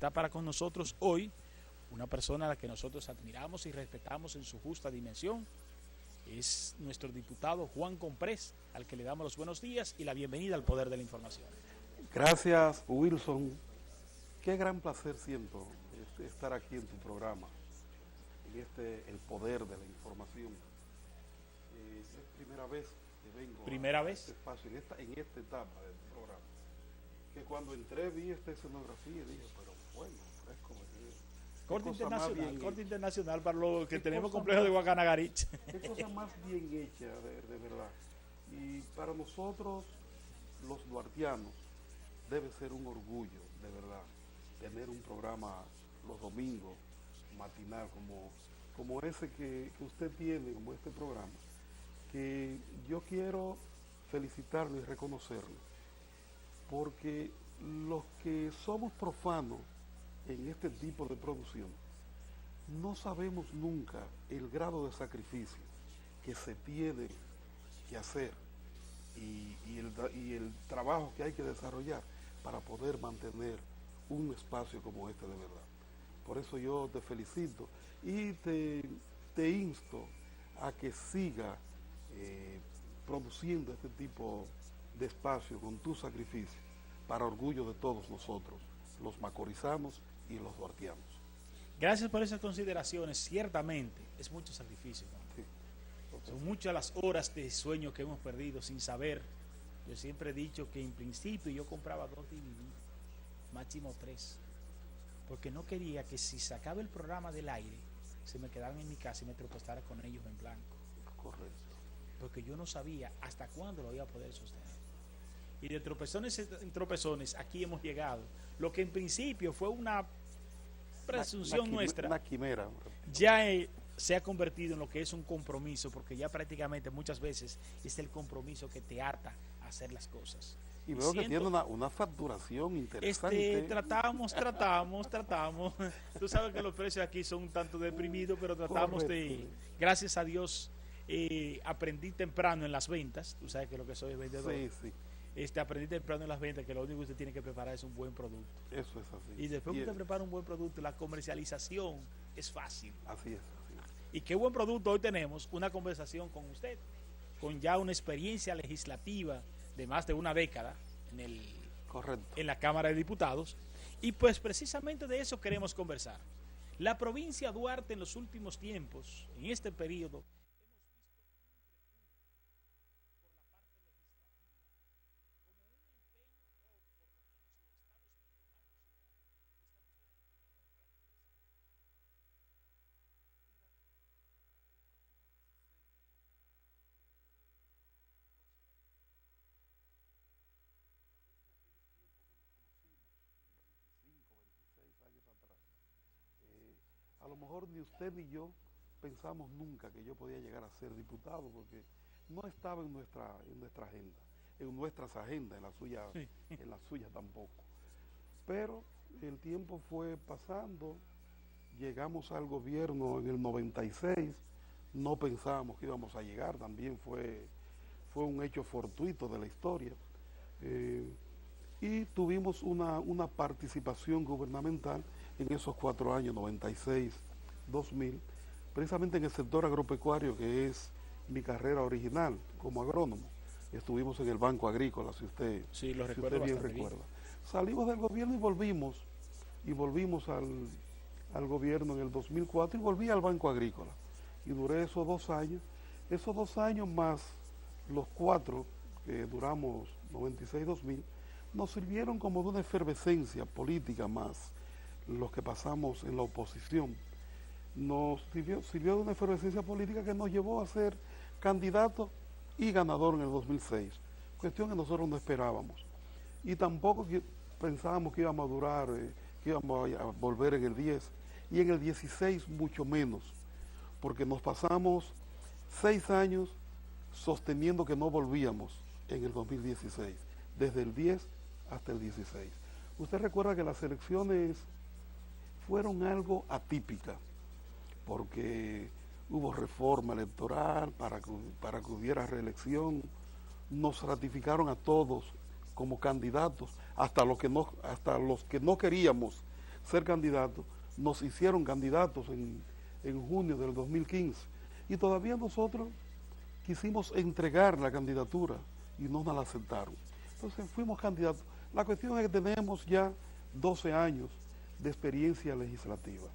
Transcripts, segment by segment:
está para con nosotros hoy una persona a la que nosotros admiramos y respetamos en su justa dimensión. Es nuestro diputado Juan Comprés, al que le damos los buenos días y la bienvenida al Poder de la Información. Gracias, Wilson. Qué gran placer siento estar aquí en tu programa, en El Poder de la Información. Es primera vez que vengo ¿Primera vez? este espacio, en esta etapa del programa. Que cuando entré vi esta escenografía y dije, pero bueno, fresco. Corte internacional para los que tenemos complejo de Guacanagarich. Qué cosa más bien hecha, de verdad. Y para nosotros, los duartianos, debe ser un orgullo, de verdad, tener un programa los domingos, matinal, como ese que usted tiene, como este programa, que yo quiero felicitarlo y reconocerlo, porque los que somos profanos en este tipo de producción, no sabemos nunca el grado de sacrificio que se tiene que hacer y el trabajo que hay que desarrollar para poder mantener un espacio como este de verdad. Por eso yo te felicito y te insto a que siga produciendo este tipo de espacio con tu sacrificio para orgullo de todos nosotros, los macorizanos y los duartianos. Gracias por esas consideraciones. Ciertamente es mucho sacrificio, ¿no? Sí. Son muchas las horas de sueño que hemos perdido sin saber. Yo siempre he dicho que en principio yo compraba 2 DVD, máximo 3, porque no quería que si sacaba el programa del aire se me quedaran en mi casa y me tropezara con ellos en blanco. Correcto. Porque yo no sabía hasta cuándo lo iba a poder sostener. Y de tropezones en tropezones aquí hemos llegado. Lo que en principio fue una presunción nuestra, una quimera, ya se ha convertido en lo que es un compromiso, porque ya prácticamente muchas veces es el compromiso que te ata a hacer las cosas. Y veo que tiene una facturación interesante. Tratamos. Tú sabes que los precios aquí son un tanto deprimidos, pero tratamos de, gracias a Dios, aprendí temprano en las ventas. Tú sabes que lo que soy es vendedor. Sí. Aprendí temprano en las ventas que lo único que usted tiene que preparar es un buen producto. Eso es así. Y después que usted prepara un buen producto, la comercialización es fácil. Así es. Y qué buen producto hoy tenemos, una conversación con usted, con ya una experiencia legislativa de más de una década en la Cámara de Diputados. Y pues precisamente de eso queremos conversar. La provincia de Duarte en los últimos tiempos, en este periodo, A lo mejor ni usted ni yo pensamos nunca que yo podía llegar a ser diputado, porque no estaba en nuestra agenda, en nuestras agendas, en la suya tampoco. Pero el tiempo fue pasando, llegamos al gobierno en el 96, no pensábamos que íbamos a llegar, también fue un hecho fortuito de la historia. Y tuvimos una participación gubernamental en esos 4 años, 96, 2000, precisamente en el sector agropecuario, que es mi carrera original como agrónomo. Estuvimos en el Banco Agrícola, si usted bien recuerda. Salimos del gobierno y volvimos al gobierno en el 2004 y volví al Banco Agrícola. Y duré esos 2 años más los 4 que duramos, 96-2000, nos sirvieron como de una efervescencia política más, los que pasamos en la oposición. Nos sirvió de una efervescencia política que nos llevó a ser candidato y ganador en el 2006, cuestión que nosotros no esperábamos. Y tampoco pensábamos que íbamos a durar, que íbamos a volver en el 10, y en el 16 mucho menos, porque nos pasamos 6 años sosteniendo que no volvíamos en el 2016, desde el 10 hasta el 16. Usted recuerda que las elecciones fueron algo atípicas, porque hubo reforma electoral para que hubiera reelección, nos ratificaron a todos como candidatos, hasta los que no queríamos ser candidatos, nos hicieron candidatos en junio del 2015 y todavía nosotros quisimos entregar la candidatura y no nos la aceptaron. Entonces fuimos candidatos. La cuestión es que tenemos ya 12 años de experiencia legislativa.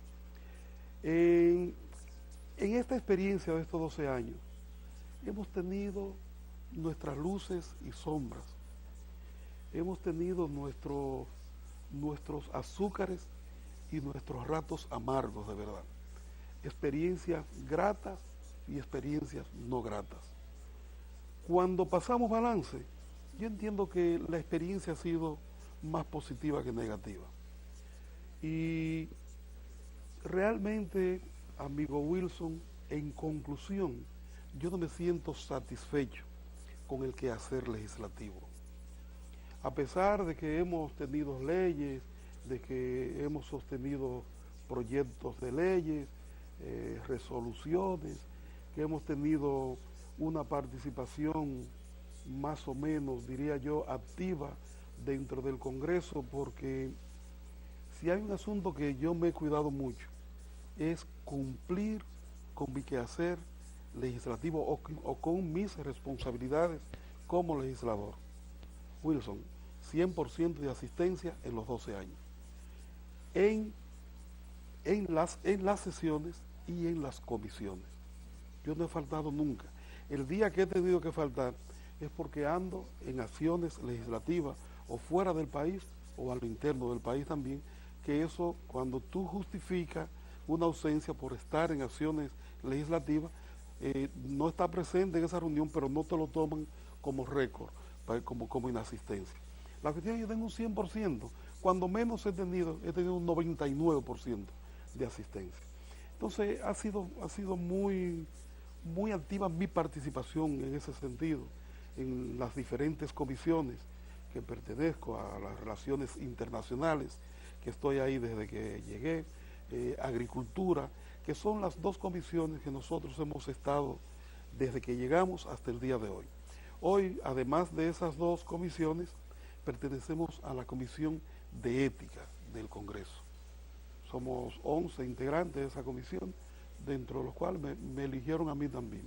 En esta experiencia de estos 12 años hemos tenido nuestras luces y sombras, hemos tenido nuestros azúcares y nuestros ratos amargos de verdad, experiencias gratas y experiencias no gratas. Cuando pasamos balance, yo entiendo que la experiencia ha sido más positiva que negativa. Y realmente, amigo Wilson, en conclusión, yo no me siento satisfecho con el quehacer legislativo. A pesar de que hemos tenido leyes, de que hemos sostenido proyectos de leyes, resoluciones, que hemos tenido una participación más o menos, diría yo, activa dentro del Congreso, porque si hay un asunto que yo me he cuidado mucho, es cumplir con mi quehacer legislativo o con mis responsabilidades como legislador. Wilson, 100% de asistencia en los 12 años, en las sesiones y en las comisiones. Yo no he faltado nunca. El día que he tenido que faltar es porque ando en acciones legislativas o fuera del país o a lo interno del país también, que eso, cuando tú justificas una ausencia por estar en acciones legislativas, no está presente en esa reunión, pero no te lo toman como récord, como inasistencia. La cuestión es que yo tengo un 100%, cuando menos he tenido un 99% de asistencia. Entonces ha sido muy activa mi participación en ese sentido, en las diferentes comisiones que pertenezco, a las relaciones internacionales, que estoy ahí desde que llegué, agricultura, que son las dos comisiones que nosotros hemos estado desde que llegamos hasta el día de hoy. Hoy, además de esas dos comisiones, pertenecemos a la Comisión de Ética del Congreso. Somos 11 integrantes de esa comisión, dentro de los cuales me eligieron a mí también.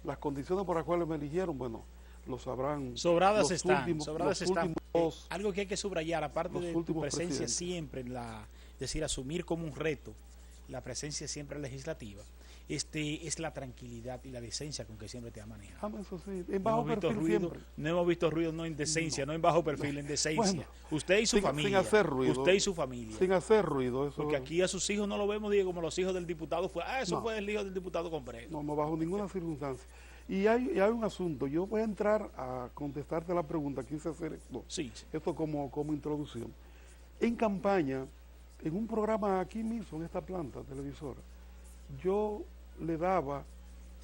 Las condiciones por las cuales me eligieron, bueno, lo sabrán. Sobradas están. Algo que hay que subrayar, aparte de tu presencia siempre en es decir, asumir como un reto la presencia siempre legislativa, es la tranquilidad y la decencia con que siempre te ha manejado. Eso sí, en bajo perfil siempre. No hemos visto ruido, no en decencia, no en bajo perfil, en decencia. Bueno, usted y su familia. Sin hacer ruido. Usted y su familia. Sin hacer ruido. Eso. Porque aquí a sus hijos no lo vemos, digo, como los hijos del diputado. Eso fue el hijo del diputado completo. No, bajo ninguna circunstancia. Y hay un asunto. Yo voy a entrar a contestarte la pregunta. Quise hacer esto como introducción. En campaña, en un programa aquí mismo, en esta planta televisora, yo le daba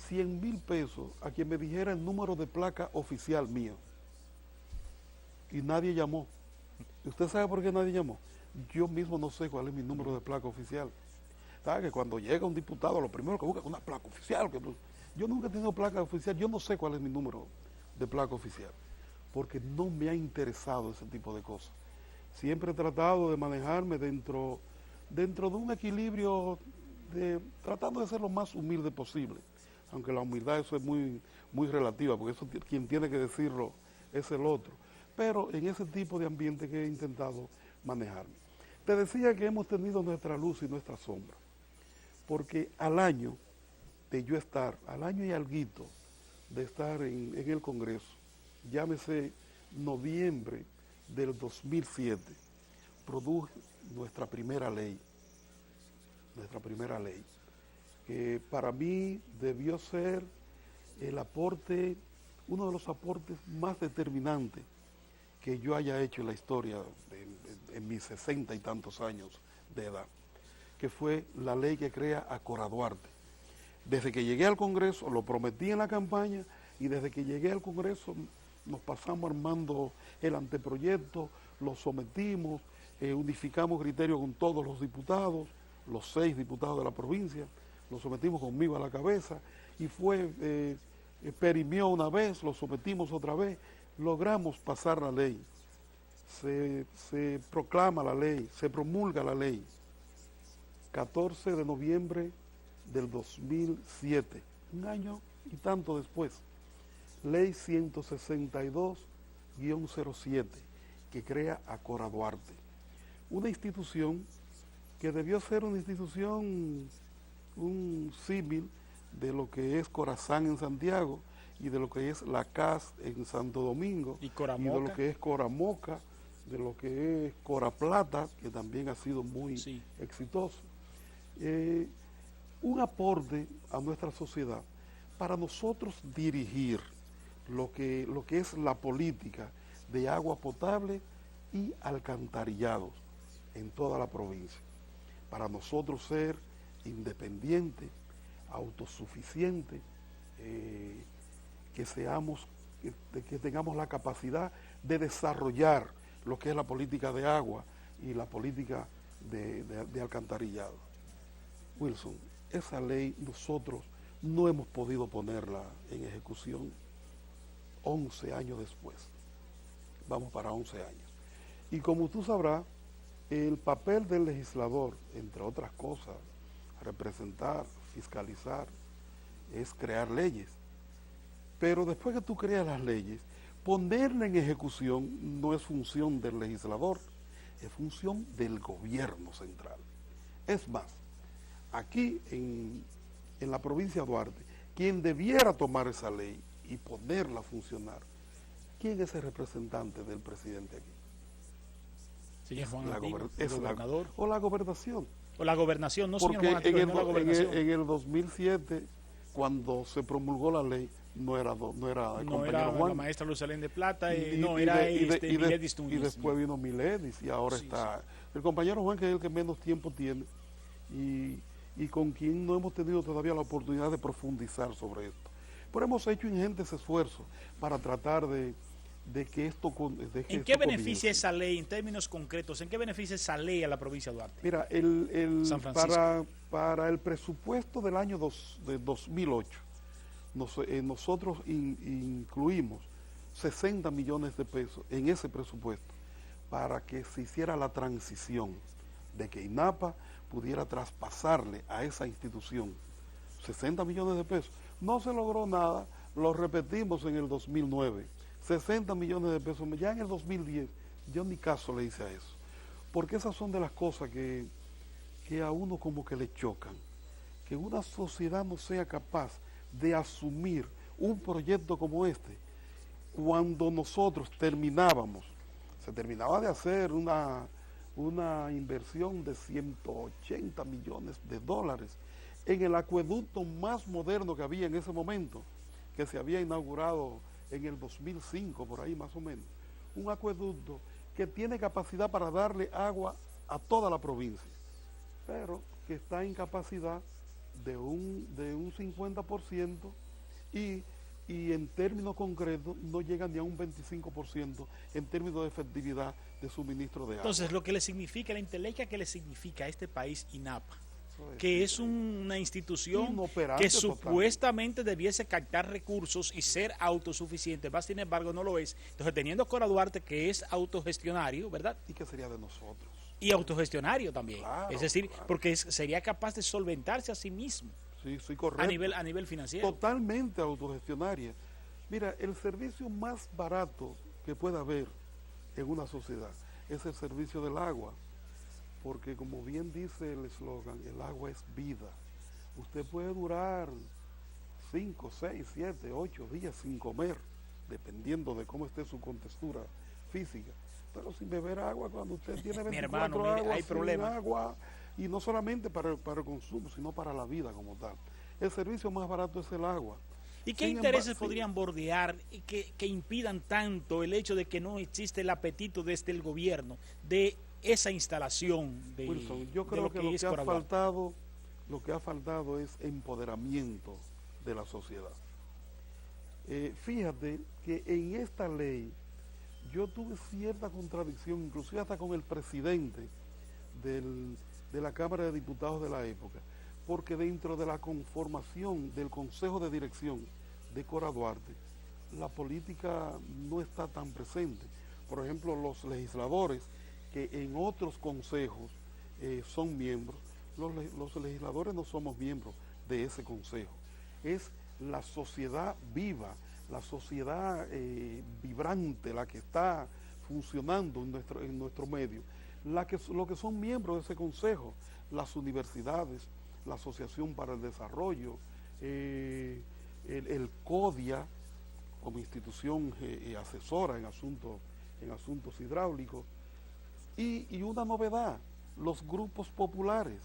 100,000 pesos a quien me dijera el número de placa oficial mío. Y nadie llamó. ¿Y usted sabe por qué nadie llamó? Yo mismo no sé cuál es mi número de placa oficial. ¿Sabe que cuando llega un diputado, lo primero que busca es una placa oficial? Yo nunca he tenido placa oficial, yo no sé cuál es mi número de placa oficial, porque no me ha interesado ese tipo de cosas. Siempre he tratado de manejarme dentro de un equilibrio, tratando de ser lo más humilde posible, aunque la humildad eso es muy relativa, porque eso quien tiene que decirlo es el otro, pero en ese tipo de ambiente que he intentado manejarme. Te decía que hemos tenido nuestra luz y nuestra sombra, porque al año y alguito de estar en el Congreso, llámese noviembre del 2007, produjo nuestra primera ley, que para mí debió ser uno de los aportes más determinantes que yo haya hecho en la historia en mis 60 y tantos años de edad, que fue la ley que crea a Cora Duarte. Desde que llegué al Congreso, lo prometí en la campaña, y desde que llegué al Congreso nos pasamos armando el anteproyecto, lo sometimos, unificamos criterios con todos los diputados, los 6 diputados de la provincia, lo sometimos conmigo a la cabeza, y perimió una vez, lo sometimos otra vez, logramos pasar la ley. se proclama la ley, se promulga la ley 14 de noviembre del 2007, un año y tanto después, ley 162-07, que crea a Cora Duarte, una institución que debió ser una institución, un símil de lo que es Corazán en Santiago y de lo que es la CAS en Santo Domingo y de lo que es Coramoca, de lo que es Cora Plata, que también ha sido muy exitoso. Un aporte a nuestra sociedad para nosotros dirigir lo que es la política de agua potable y alcantarillados en toda la provincia, para nosotros ser independientes, autosuficientes, que tengamos la capacidad de desarrollar lo que es la política de agua y la política de alcantarillado. Wilson, esa ley nosotros no hemos podido ponerla en ejecución 11 años después. Vamos para 11 años. Y como tú sabrás, el papel del legislador, entre otras cosas, representar, fiscalizar, es crear leyes. Pero después que tú creas las leyes, ponerla en ejecución no es función del legislador, es función del gobierno central. Es más, aquí en la provincia de Duarte, quien debiera tomar esa ley y ponerla a funcionar, ¿quién es el representante del presidente aquí? Señor Juan Antiguo, el gobernador. O la gobernación. O la gobernación, no señor Porque Juan Antiguo, la gobernación. En el 2007, cuando se promulgó la ley, no era el compañero Juan. La maestra Luzalén de Plata, y Miledis Núñez. Y después vino Miledis y ahora está el compañero Juan, que es el que menos tiempo tiene y con quien no hemos tenido todavía la oportunidad de profundizar sobre esto. Pero hemos hecho ingentes esfuerzos para tratar de que esto ¿En qué beneficia esa ley, en términos concretos, en qué beneficia esa ley a la provincia de Duarte? Mira, para el presupuesto del año de 2008, nosotros incluimos 60 millones de pesos en ese presupuesto para que se hiciera la transición de que INAPA pudiera traspasarle a esa institución 60 millones de pesos. No se logró nada, lo repetimos en el 2009, 60 millones de pesos. Ya en el 2010 yo ni caso le hice a eso, porque esas son de las cosas que a uno como que le chocan, que una sociedad no sea capaz de asumir un proyecto como este, cuando nosotros se terminaba de hacer una inversión de 180 millones de dólares en el acueducto más moderno que había en ese momento, que se había inaugurado en el 2005, por ahí más o menos. Un acueducto que tiene capacidad para darle agua a toda la provincia, pero que está en capacidad de un 50% y en términos concretos no llega ni a un 25% en términos de efectividad de suministro de agua. Entonces, lo que le significa, la entelequia que le significa a este país INAPA, que es una institución que supuestamente debiese captar recursos y ser autosuficiente, más sin embargo no lo es. Entonces, teniendo Cora Duarte, que es autogestionario, ¿verdad? ¿Y qué sería de nosotros? Y autogestionario también, claro, es decir, porque sería capaz de solventarse a sí mismo. Sí, correcto. A nivel financiero. Totalmente autogestionaria. Mira, el servicio más barato que pueda haber en una sociedad es el servicio del agua, porque como bien dice el eslogan, el agua es vida. Usted puede durar 5, 6, 7, 8 días sin comer, dependiendo de cómo esté su contextura física, pero sin beber agua cuando usted tiene 24 aguas, hay problemas. Agua, y no solamente para el consumo, sino para la vida como tal. El servicio más barato es el agua. ¿Y qué intereses podrían bordear y que impidan tanto el hecho de que no existe el apetito desde el gobierno de esa instalación de Wilson, yo creo que lo que ha faltado es empoderamiento de la sociedad. Fíjate que en esta ley yo tuve cierta contradicción, inclusive hasta con el presidente de la Cámara de Diputados de la época, porque dentro de la conformación del Consejo de Dirección de Cora Duarte, la política no está tan presente, Por ejemplo, los legisladores que en otros consejos son miembros, los legisladores no somos miembros de ese consejo. Es la sociedad viva, la sociedad vibrante, la que está funcionando en nuestro medio, lo que son miembros de ese consejo, las universidades, la Asociación para el Desarrollo, el CODIA como institución asesora en asuntos hidráulicos, y una novedad, los grupos populares.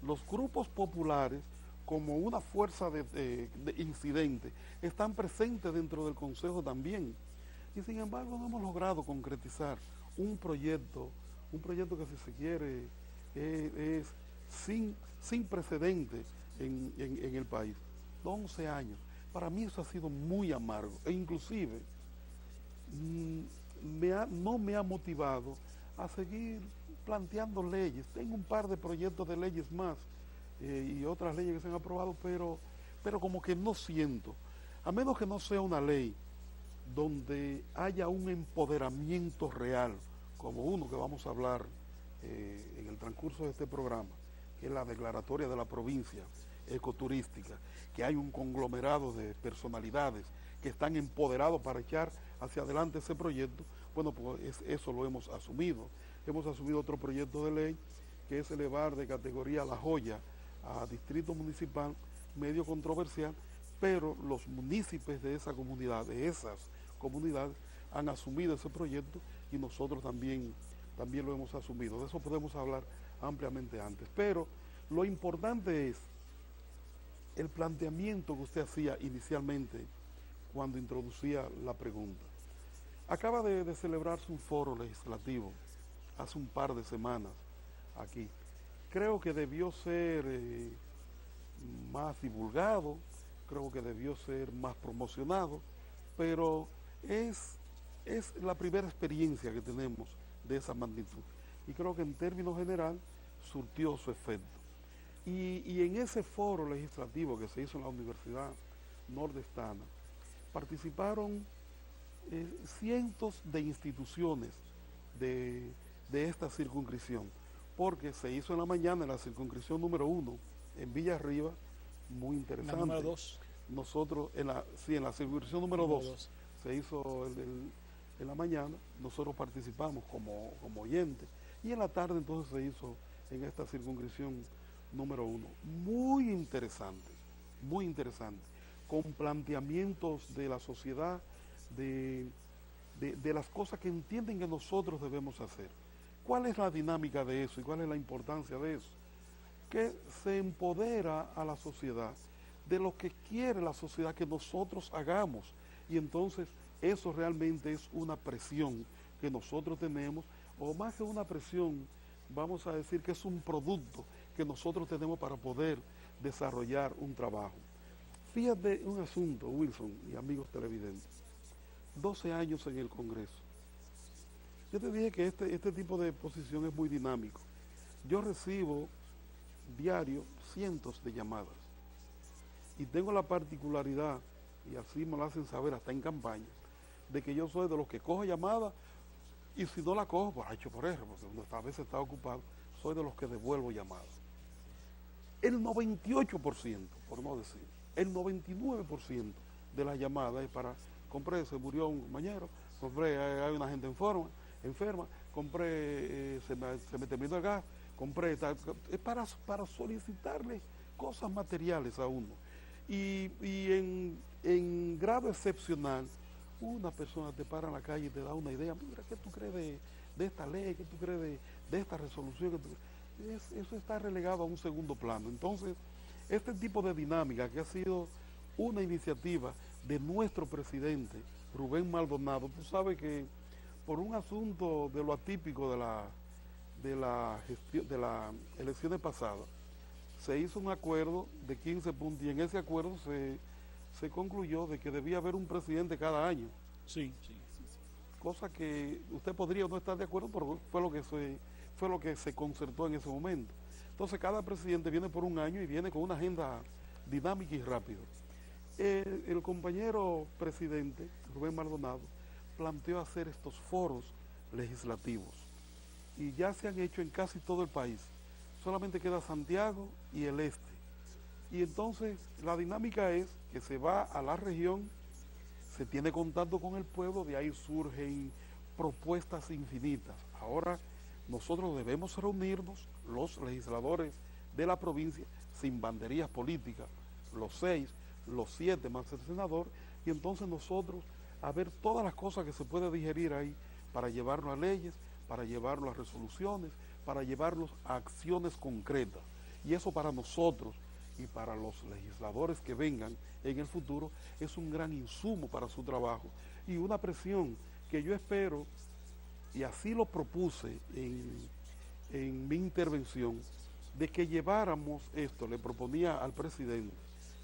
Los grupos populares, como una fuerza de incidente, están presentes dentro del Consejo también. Y sin embargo no hemos logrado concretizar un proyecto que, si se quiere, es sin precedentes en el país. 11 años. Para mí eso ha sido muy amargo, e inclusive no me ha motivado a seguir planteando leyes. Tengo un par de proyectos de leyes más y otras leyes que se han aprobado, pero como que no siento, a menos que no sea una ley donde haya un empoderamiento real, como uno que vamos a hablar en el transcurso de este programa, que es la declaratoria de la provincia ecoturística, que hay un conglomerado de personalidades que están empoderados para echar hacia adelante ese proyecto. Bueno, pues eso lo hemos asumido. Hemos asumido otro proyecto de ley, que es elevar de categoría La Joya a distrito municipal, medio controversial, pero los municipios de esa comunidad, de esas comunidades, han asumido ese proyecto y nosotros también lo hemos asumido. De eso podemos hablar ampliamente antes. Pero lo importante es el planteamiento que usted hacía inicialmente cuando introducía la pregunta. Acaba de celebrarse un foro legislativo hace un par de semanas aquí. Creo que debió ser más divulgado, creo que debió ser más promocionado, pero es la primera experiencia que tenemos de esa magnitud. Y creo que en términos general surtió su efecto. Y en ese foro legislativo que se hizo en la Universidad Nordestana, participaron cientos de instituciones de esta circunscripción, porque se hizo en la mañana en la circunscripción número 1, en Villa Arriba, muy interesante. La número 2. Nosotros, en la circunscripción número 2, se hizo en la mañana, nosotros participamos como oyentes, y en la tarde entonces se hizo en esta circunscripción número 1. Muy interesante, con planteamientos de la sociedad, de las cosas que entienden que nosotros debemos hacer. ¿Cuál es la dinámica de eso y cuál es la importancia de eso? Que se empodera a la sociedad de lo que quiere la sociedad que nosotros hagamos, y entonces eso realmente es una presión que nosotros tenemos, o más que una presión, vamos a decir que es un producto que nosotros tenemos para poder desarrollar un trabajo. Fíjate un asunto, Wilson y amigos televidentes. 12 años en el Congreso. Yo te dije que este tipo de posición es muy dinámico. Yo recibo diario cientos de llamadas y tengo la particularidad, y así me lo hacen saber hasta en campaña, de que yo soy de los que cojo llamadas, y si no la cojo, pues hecho por eso, porque a veces está ocupado, soy de los que devuelvo llamadas. El 98%, por no decir, el 99% de las llamadas es para: compré, se murió un compañero, compré, hay una gente enferma, compré, se me terminó el gas, compré, es para solicitarle cosas materiales a uno. Y en grado excepcional, una persona te para en la calle y te da una idea: mira, ¿qué tú crees de esta ley? ¿Qué tú crees de esta resolución? Eso está relegado a un segundo plano. Entonces, este tipo de dinámica, que ha sido una iniciativa de nuestro presidente, Rubén Maldonado, tú sabes que por un asunto de lo atípico de las elecciones pasadas, se hizo un acuerdo de 15 puntos, y en ese acuerdo se concluyó de que debía haber un presidente cada año. Sí. Cosa que usted podría no estar de acuerdo, pero fue lo que se concertó en ese momento. Entonces cada presidente viene por un año y viene con una agenda dinámica y rápida. El compañero presidente, Rubén Maldonado, planteó hacer estos foros legislativos y ya se han hecho en casi todo el país. Solamente queda Santiago y el este. Y entonces la dinámica es que se va a la región, se tiene contacto con el pueblo, de ahí surgen propuestas infinitas. Ahora nosotros debemos reunirnos, los legisladores de la provincia, sin banderías políticas, los 6, los 7 más el senador, y entonces nosotros a ver todas las cosas que se puede digerir ahí para llevarlo a leyes, para llevarlo a resoluciones, para llevarlos a acciones concretas. Y eso para nosotros y para los legisladores que vengan en el futuro es un gran insumo para su trabajo y una presión que yo espero, y así lo propuse en mi intervención, de que lleváramos esto. Le proponía al presidente,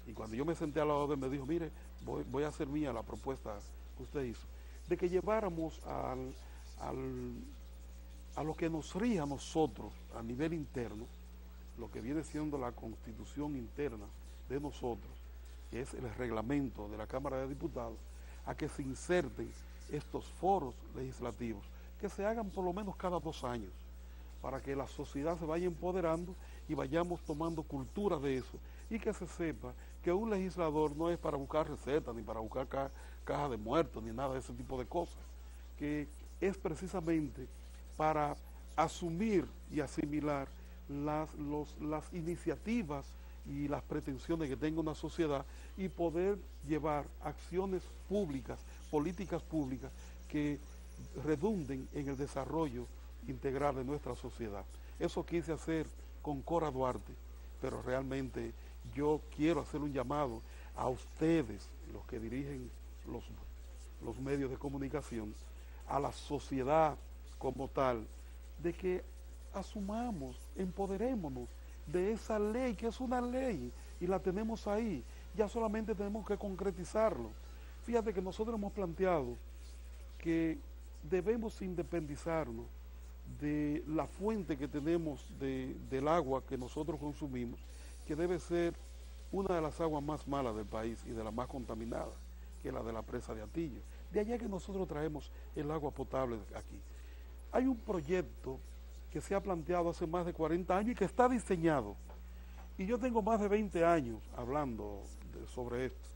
y cuando yo me senté al lado de él me dijo, mire, voy a hacer mía la propuesta que usted hizo, de que lleváramos a lo que nos rija a nosotros a nivel interno, lo que viene siendo la constitución interna de nosotros, que es el reglamento de la Cámara de Diputados, a que se inserten estos foros legislativos, que se hagan por lo menos cada 2 años, para que la sociedad se vaya empoderando y vayamos tomando cultura de eso, y que se sepa que un legislador no es para buscar recetas, ni para buscar cajas de muertos, ni nada de ese tipo de cosas, que es precisamente para asumir y asimilar las iniciativas y las pretensiones que tenga una sociedad y poder llevar acciones públicas, políticas públicas que redunden en el desarrollo integral de nuestra sociedad. Eso quise hacer con Cora Duarte, pero realmente yo quiero hacer un llamado a ustedes, los que dirigen los medios de comunicación, a la sociedad como tal, de que asumamos, empoderémonos de esa ley, que es una ley, y la tenemos ahí, ya solamente tenemos que concretizarlo. Fíjate que nosotros hemos planteado que debemos independizarnos de la fuente que tenemos del agua que nosotros consumimos, que debe ser una de las aguas más malas del país y de las más contaminadas, que es la de la presa de Atillo. De allá que nosotros traemos el agua potable aquí. Hay un proyecto que se ha planteado hace más de 40 años y que está diseñado. Y yo tengo más de 20 años hablando sobre esto.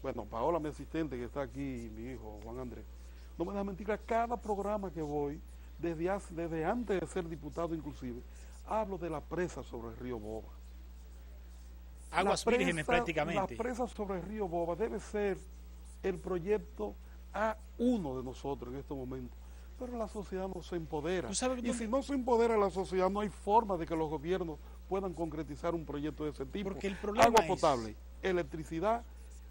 Bueno, Paola, mi asistente, que está aquí, y mi hijo Juan Andrés, no me da mentira, cada programa que voy, desde antes de ser diputado inclusive, hablo de la presa sobre el río Boba. Aguas vírgenes prácticamente. La presa sobre el río Boba debe ser el proyecto A1 de nosotros en estos momentos. Pero la sociedad no se empodera. Y si no se empodera la sociedad, no hay forma de que los gobiernos puedan concretizar un proyecto de ese tipo. Porque el problema agua potable, electricidad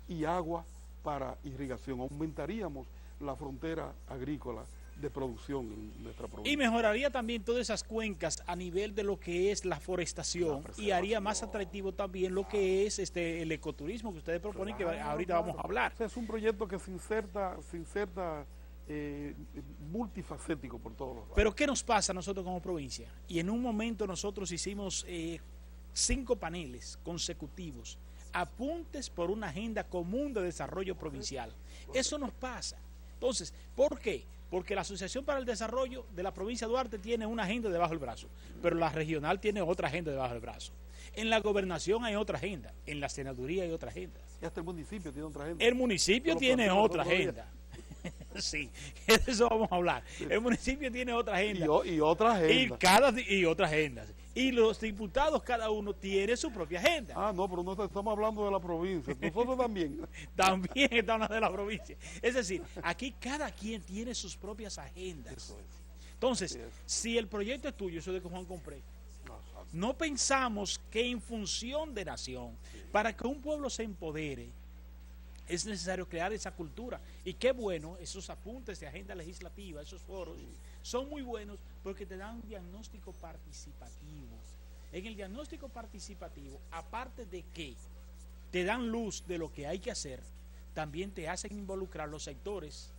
y agua para irrigación. Aumentaríamos la frontera agrícola de producción en nuestra provincia. Y mejoraría también todas esas cuencas a nivel de lo que es la forestación y haría más atractivo también lo que es el ecoturismo que ustedes proponen, que ahorita vamos a hablar. O sea, es un proyecto que se inserta multifacético por todos los lados. Pero ¿qué nos pasa a nosotros como provincia? Y en un momento nosotros hicimos 5 paneles consecutivos, apuntes por una agenda común de desarrollo provincial. Eso nos pasa. Entonces, ¿por qué? Porque la Asociación para el Desarrollo de la provincia de Duarte tiene una agenda debajo del brazo, pero la regional tiene otra agenda debajo del brazo. En la gobernación hay otra agenda, en la senaduría hay otra agenda. Y hasta el municipio tiene otra agenda. El municipio tiene otra agenda. Sí, de eso vamos a hablar. El municipio tiene otra agenda. Y otra agenda. Y otra agenda. Y los diputados, cada uno tiene su propia agenda. Ah, no, pero no estamos hablando de la provincia. Nosotros también. También estamos de la provincia. Es decir, aquí cada quien tiene sus propias agendas. Eso es. Entonces, si el proyecto es tuyo, eso de que Juan compré, no pensamos que en función de nación, para que un pueblo se empodere, es necesario crear esa cultura. Y qué bueno, esos apuntes de agenda legislativa, esos foros, son muy buenos porque te dan un diagnóstico participativo. En el diagnóstico participativo, aparte de que te dan luz de lo que hay que hacer, también te hacen involucrar los sectores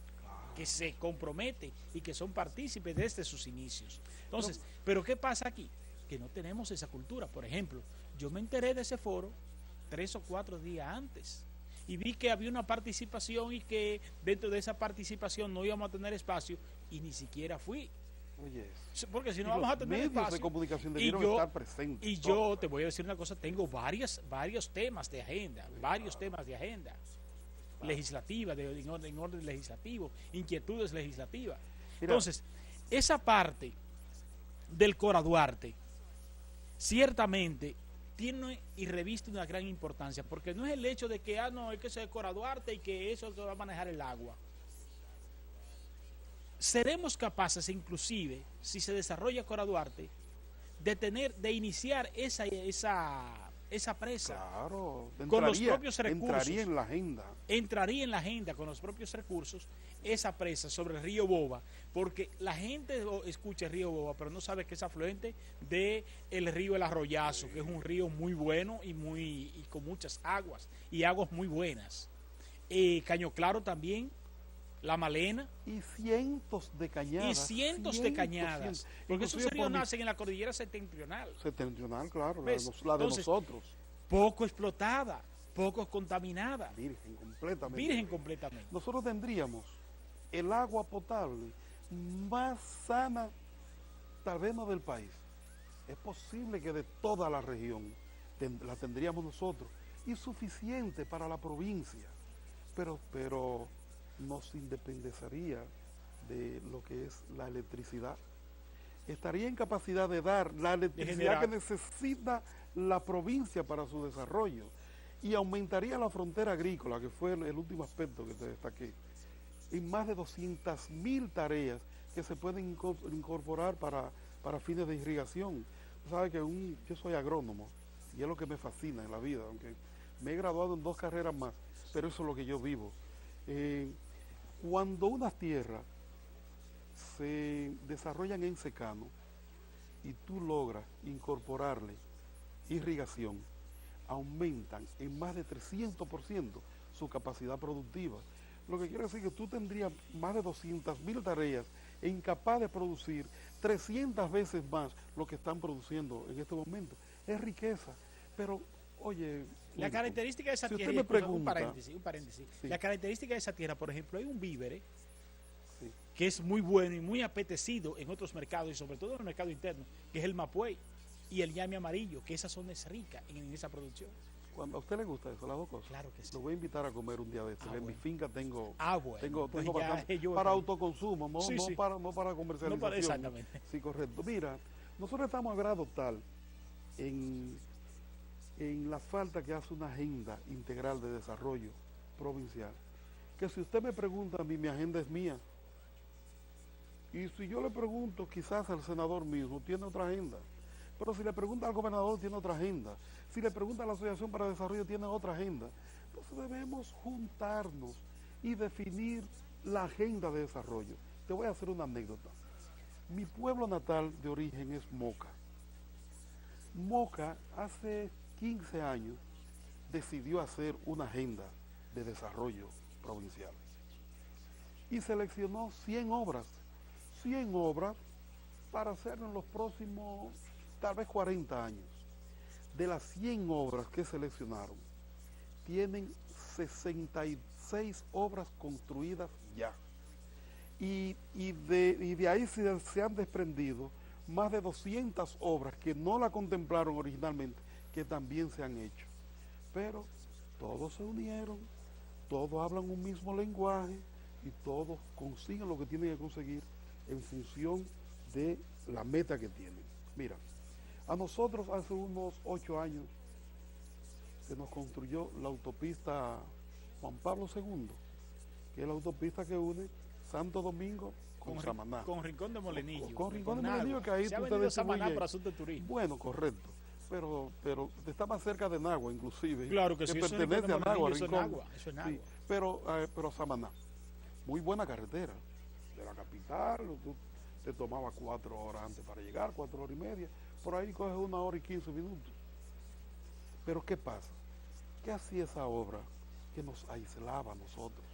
que se comprometen y que son partícipes desde sus inicios. Entonces, ¿pero qué pasa aquí? Que no tenemos esa cultura. Por ejemplo, yo me enteré de ese foro 3 o 4 días antes. y vi que había una participación y que dentro de esa participación no íbamos a tener espacio y ni siquiera fui. Oye, porque si no vamos a tener medios espacio, de comunicación debieron estar presentes. Y yo te voy a decir una cosa, tengo varios temas de agenda, legislativas, en orden legislativo, inquietudes legislativas. Mira, entonces, esa parte del Cora Duarte ciertamente tiene y reviste una gran importancia, porque no es el hecho de que no, es que se Cora Duarte y que eso se va a manejar el agua. Seremos capaces, inclusive, si se desarrolla Cora Duarte, de iniciar esa presa. Claro, con los propios recursos. Entraría en la agenda con los propios recursos esa presa sobre el río Boba, porque la gente escucha el río Boba, pero no sabe que es afluente del río El Arroyazo, que es un río muy bueno y con muchas aguas, y aguas muy buenas. Caño Claro también, La Malena. Y cientos de cañadas. Porque esos ríos nacen en la cordillera septentrional. Septentrional, claro, la de nosotros. Poco explotada, poco contaminada. Virgen completamente. Nosotros tendríamos el agua potable más sana, tal vez no del país. Es posible que de toda la región la tendríamos nosotros. Y suficiente para la provincia. Pero nos independezaría de lo que es la electricidad. Estaría en capacidad de dar la electricidad que necesita la provincia para su desarrollo y aumentaría la frontera agrícola, que fue el último aspecto que te destaqué, en más de 200.000 tareas que se pueden incorporar para fines de irrigación. Tú sabes que yo soy agrónomo y es lo que me fascina en la vida, aunque me he graduado en 2 carreras más, pero eso es lo que yo vivo. Cuando unas tierras se desarrollan en secano y tú logras incorporarle irrigación, aumentan en más de 300% su capacidad productiva. Lo que quiere decir que tú tendrías más de 200.000 tareas e incapaz de producir 300 veces más lo que están produciendo en este momento. Es riqueza, pero oye... La característica de esa tierra, usted me pregunta, un paréntesis. Sí. La característica de esa tierra, por ejemplo, hay un vívere que es muy bueno y muy apetecido en otros mercados, y sobre todo en el mercado interno, que es el mapuey y el ñame amarillo, que esa zona es rica en esa producción. Cuando a usted le gusta eso, las dos cosas. Claro que sí. Lo voy a invitar a comer un día de estos. En mi finca tengo pues para autoconsumo, no para comercialización. No para, exactamente. Sí, correcto. Mira, nosotros estamos a grado tal en la falta que hace una agenda integral de desarrollo provincial, que si usted me pregunta a mí, mi agenda es mía. Y si yo le pregunto, quizás al senador mismo tiene otra agenda. Pero si le pregunta al gobernador, tiene otra agenda. Si le pregunta a la Asociación para el Desarrollo, tiene otra agenda. Entonces debemos juntarnos y definir la agenda de desarrollo. Te voy a hacer una anécdota. Mi pueblo natal de origen es Moca. Moca hace 15 años decidió hacer una agenda de desarrollo provincial y seleccionó 100 obras para hacer en los próximos tal vez 40 años. De las 100 obras que seleccionaron, tienen 66 obras construidas ya, y de ahí se han desprendido más de 200 obras que no la contemplaron originalmente, que también se han hecho. Pero todos se unieron, todos hablan un mismo lenguaje y todos consiguen lo que tienen que conseguir en función de la meta que tienen. Mira, a nosotros hace unos 8 años se nos construyó la autopista Juan Pablo II, que es la autopista que une Santo Domingo con Samaná. Con Rincón de Molinillo. Con Rincón de Molinillo, que ahí se ha venido Samaná para asunto de turismo. Bueno, correcto. Pero está más cerca de Nagua, inclusive. Claro que sí, pertenece a Nagua, Rincón. Eso es Nagua. Sí, pero Samaná, muy buena carretera. De la capital, tú te tomaba 4 horas antes para llegar, 4 horas y media. Por ahí coges 1 hora y 15 minutos. Pero ¿qué pasa? ¿Qué hacía esa obra que nos aislaba a nosotros?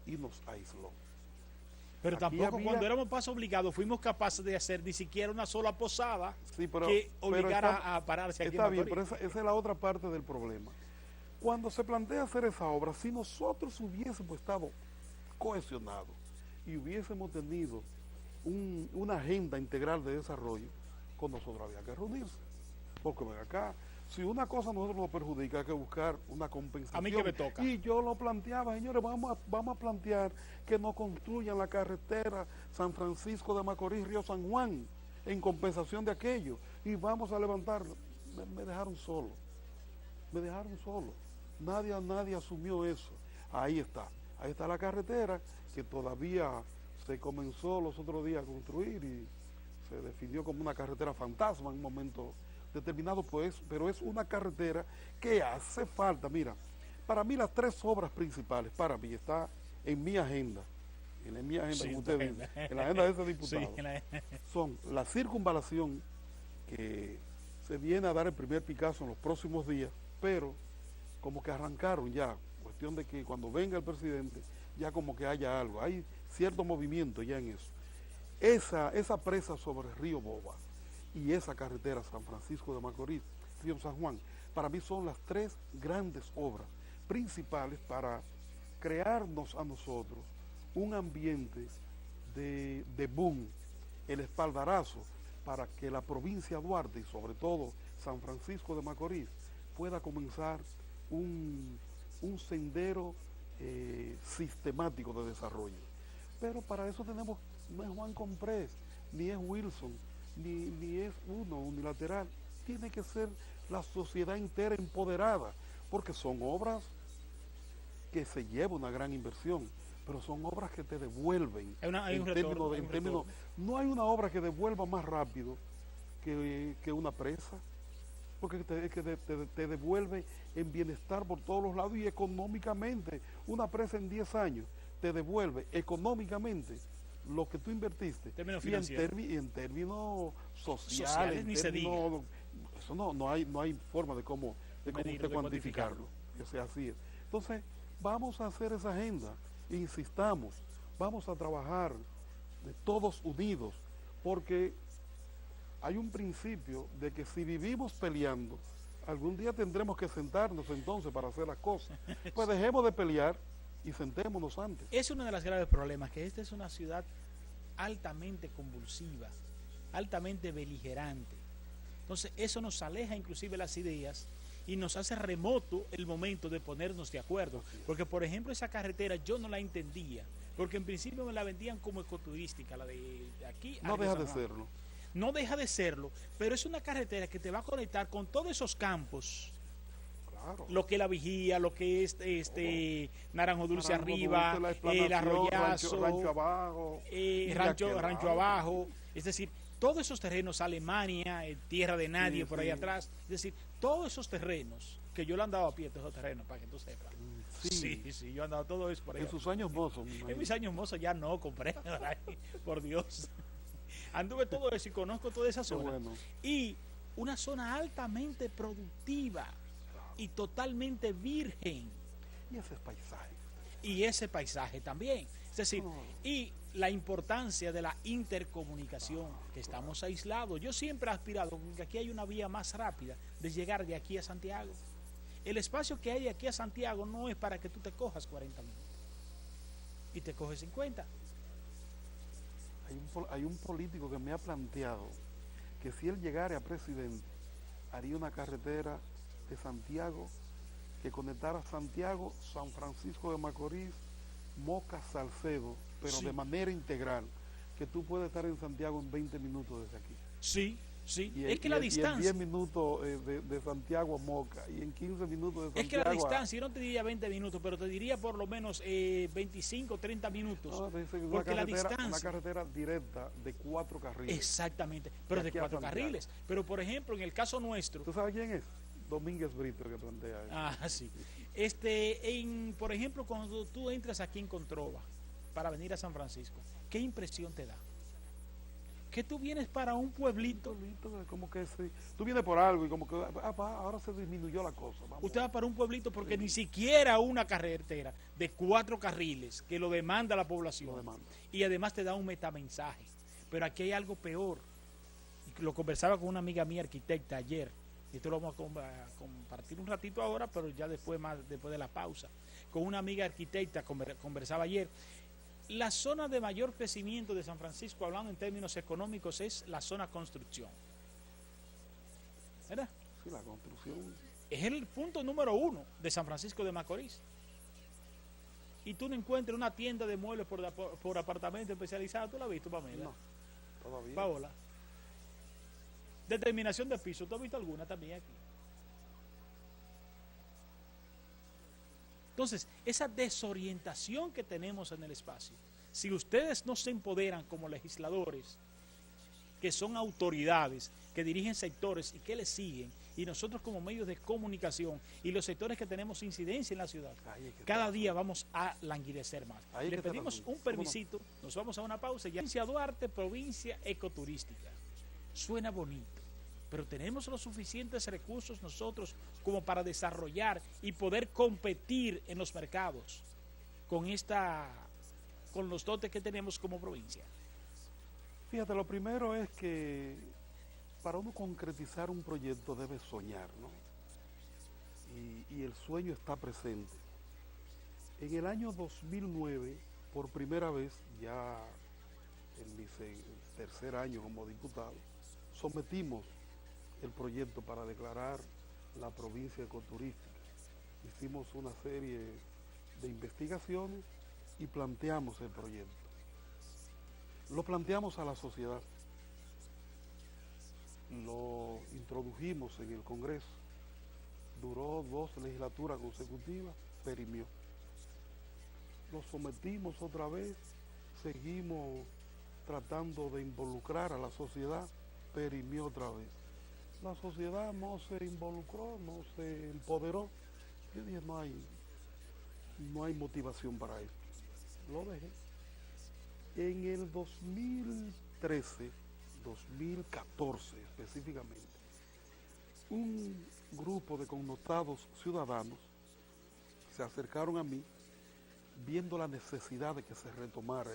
Y nos aisló. Pero tampoco cuando éramos paso obligado fuimos capaces de hacer ni siquiera una sola posada que obligara a pararse aquí. Está bien, pero esa es la otra parte del problema. Cuando se plantea hacer esa obra, si nosotros hubiésemos estado cohesionados y hubiésemos tenido una agenda integral de desarrollo, con nosotros había que reunirse. Porque ven acá, si una cosa a nosotros nos perjudica, hay que buscar una compensación. A mí que me toca. Y yo lo planteaba, señores, vamos a plantear que nos construyan la carretera San Francisco de Macorís, Río San Juan, en compensación de aquello. Y vamos a levantar. Me dejaron solo. Me dejaron solo. Nadie asumió eso. Ahí está la carretera que todavía se comenzó los otros días a construir y se definió como una carretera fantasma en un momento determinado, pues, pero es una carretera que hace falta. Mira, para mí las 3 obras principales, para mí, está en mi agenda, como usted dice, en la agenda de ese diputado, son la circunvalación, que se viene a dar el primer Picasso en los próximos días, pero como que arrancaron ya, cuestión de que cuando venga el presidente, ya como que haya algo, hay cierto movimiento ya en eso. Esa presa sobre el río Boba y esa carretera San Francisco de Macorís, Río San Juan, para mí son las 3 grandes obras principales para crearnos a nosotros un ambiente de boom, el espaldarazo, para que la provincia de Duarte y sobre todo San Francisco de Macorís pueda comenzar un sendero sistemático de desarrollo. Pero para eso tenemos, no es Juan Comprés, ni es Wilson, ni es uno unilateral, tiene que ser la sociedad entera empoderada, porque son obras que se llevan una gran inversión, pero son obras que te devuelven. No hay una obra que devuelva más rápido que una presa, porque te devuelve en bienestar por todos los lados y económicamente. Una presa en 10 años te devuelve económicamente lo que tú invertiste y en términos sociales, eso no hay forma de cómo usted cuantificarlo. Que sea así. Entonces, vamos a hacer esa agenda, insistamos, vamos a trabajar de todos unidos, porque hay un principio de que si vivimos peleando, algún día tendremos que sentarnos entonces para hacer las cosas. Pues dejemos de pelear y sentémonos antes. Es uno de los graves problemas, que esta es una ciudad altamente convulsiva, altamente beligerante. Entonces eso nos aleja inclusive las ideas y nos hace remoto el momento de ponernos de acuerdo. Porque por ejemplo esa carretera yo no la entendía, porque en principio me la vendían como ecoturística, la de aquí. No deja de serlo. No deja de serlo, pero es una carretera que te va a conectar con todos esos campos. Claro. Lo que es La Vigía, lo que es Naranjo Dulce arriba, el Arroyazo, Rancho Abajo, Rancho Abajo, es decir, todos esos terrenos, Alemania, Tierra de Nadie, por ahí atrás, es decir, todos esos terrenos, que yo le andaba a pie, todos esos terrenos, para que tú sepas. Sí, yo andaba todo eso por ahí. En sus años mozos. En mis años mozos ya no, compré, por Dios. Anduve todo eso y conozco toda esa zona. Bueno. Y una zona altamente productiva y totalmente virgen. Y ese paisaje también. Es decir, y la importancia de la intercomunicación, que estamos aislados. Yo siempre he aspirado que aquí hay una vía más rápida de llegar de aquí a Santiago. El espacio que hay de aquí a Santiago no es para que tú te cojas 40 minutos y te coges 50. Hay un político que me ha planteado que si él llegara a presidente, haría una carretera de Santiago que conectara Santiago, San Francisco de Macorís, Moca, Salcedo, pero de manera integral, que tú puedes estar en Santiago en 20 minutos desde aquí. Sí. Es que la distancia. Y en 10 minutos de Santiago a Moca, y en 15 minutos de Santiago. Es que la distancia, yo no te diría 20 minutos, pero te diría por lo menos 25, 30 minutos. No, porque la distancia. Una carretera directa de 4 carriles. Exactamente, pero de 4 carriles. Pero por ejemplo, en el caso nuestro. ¿Tú sabes quién es? Domínguez Brito, que plantea eso. Sí. Por ejemplo, cuando tú entras aquí en Controva para venir a San Francisco, ¿qué impresión te da? Que tú vienes para un pueblito. Como que tú vienes por algo y como que ahora se disminuyó la cosa. Usted va para un pueblito porque ni siquiera una carretera de 4 carriles que lo demanda la población. Y además te da un metamensaje. Pero aquí hay algo peor. Lo conversaba con una amiga mía arquitecta ayer. y esto lo vamos a compartir un ratito ahora, pero ya después de la pausa, con una amiga arquitecta, conversaba ayer. La zona de mayor crecimiento de San Francisco, hablando en términos económicos, es la zona construcción. ¿Verdad? Sí, la construcción. Es el punto número 1 de San Francisco de Macorís. Y tú no encuentras una tienda de muebles por apartamento especializado. ¿Tú la has visto, Pamela? No, todavía. Paola. Determinación de piso. ¿Tú has visto alguna también aquí? Entonces, esa desorientación que tenemos en el espacio, si ustedes no se empoderan como legisladores, que son autoridades, que dirigen sectores y que les siguen, y nosotros como medios de comunicación y los sectores que tenemos incidencia en la ciudad, cada día vamos a languidecer más. Le pedimos un permisito, nos vamos a una pausa. Provincia Duarte, provincia ecoturística. Suena bonito, pero tenemos los suficientes recursos nosotros como para desarrollar y poder competir en los mercados con los dotes que tenemos como provincia. Fíjate, lo primero es que para uno concretizar un proyecto debe soñar, ¿no? Y el sueño está presente. En el año 2009, por primera vez, ya en mi tercer año como diputado, sometimos el proyecto para declarar la provincia ecoturística. Hicimos una serie de investigaciones y planteamos el proyecto. Lo planteamos a la sociedad, lo introdujimos en el Congreso, duró 2 legislaturas consecutivas, perimió. Lo sometimos otra vez, seguimos tratando de involucrar a la sociedad, perimió otra vez. La sociedad no se involucró, no se empoderó. Yo dije, no hay motivación para esto. Lo dejé. En el 2013, 2014 específicamente, un grupo de connotados ciudadanos se acercaron a mí viendo la necesidad de que se retomara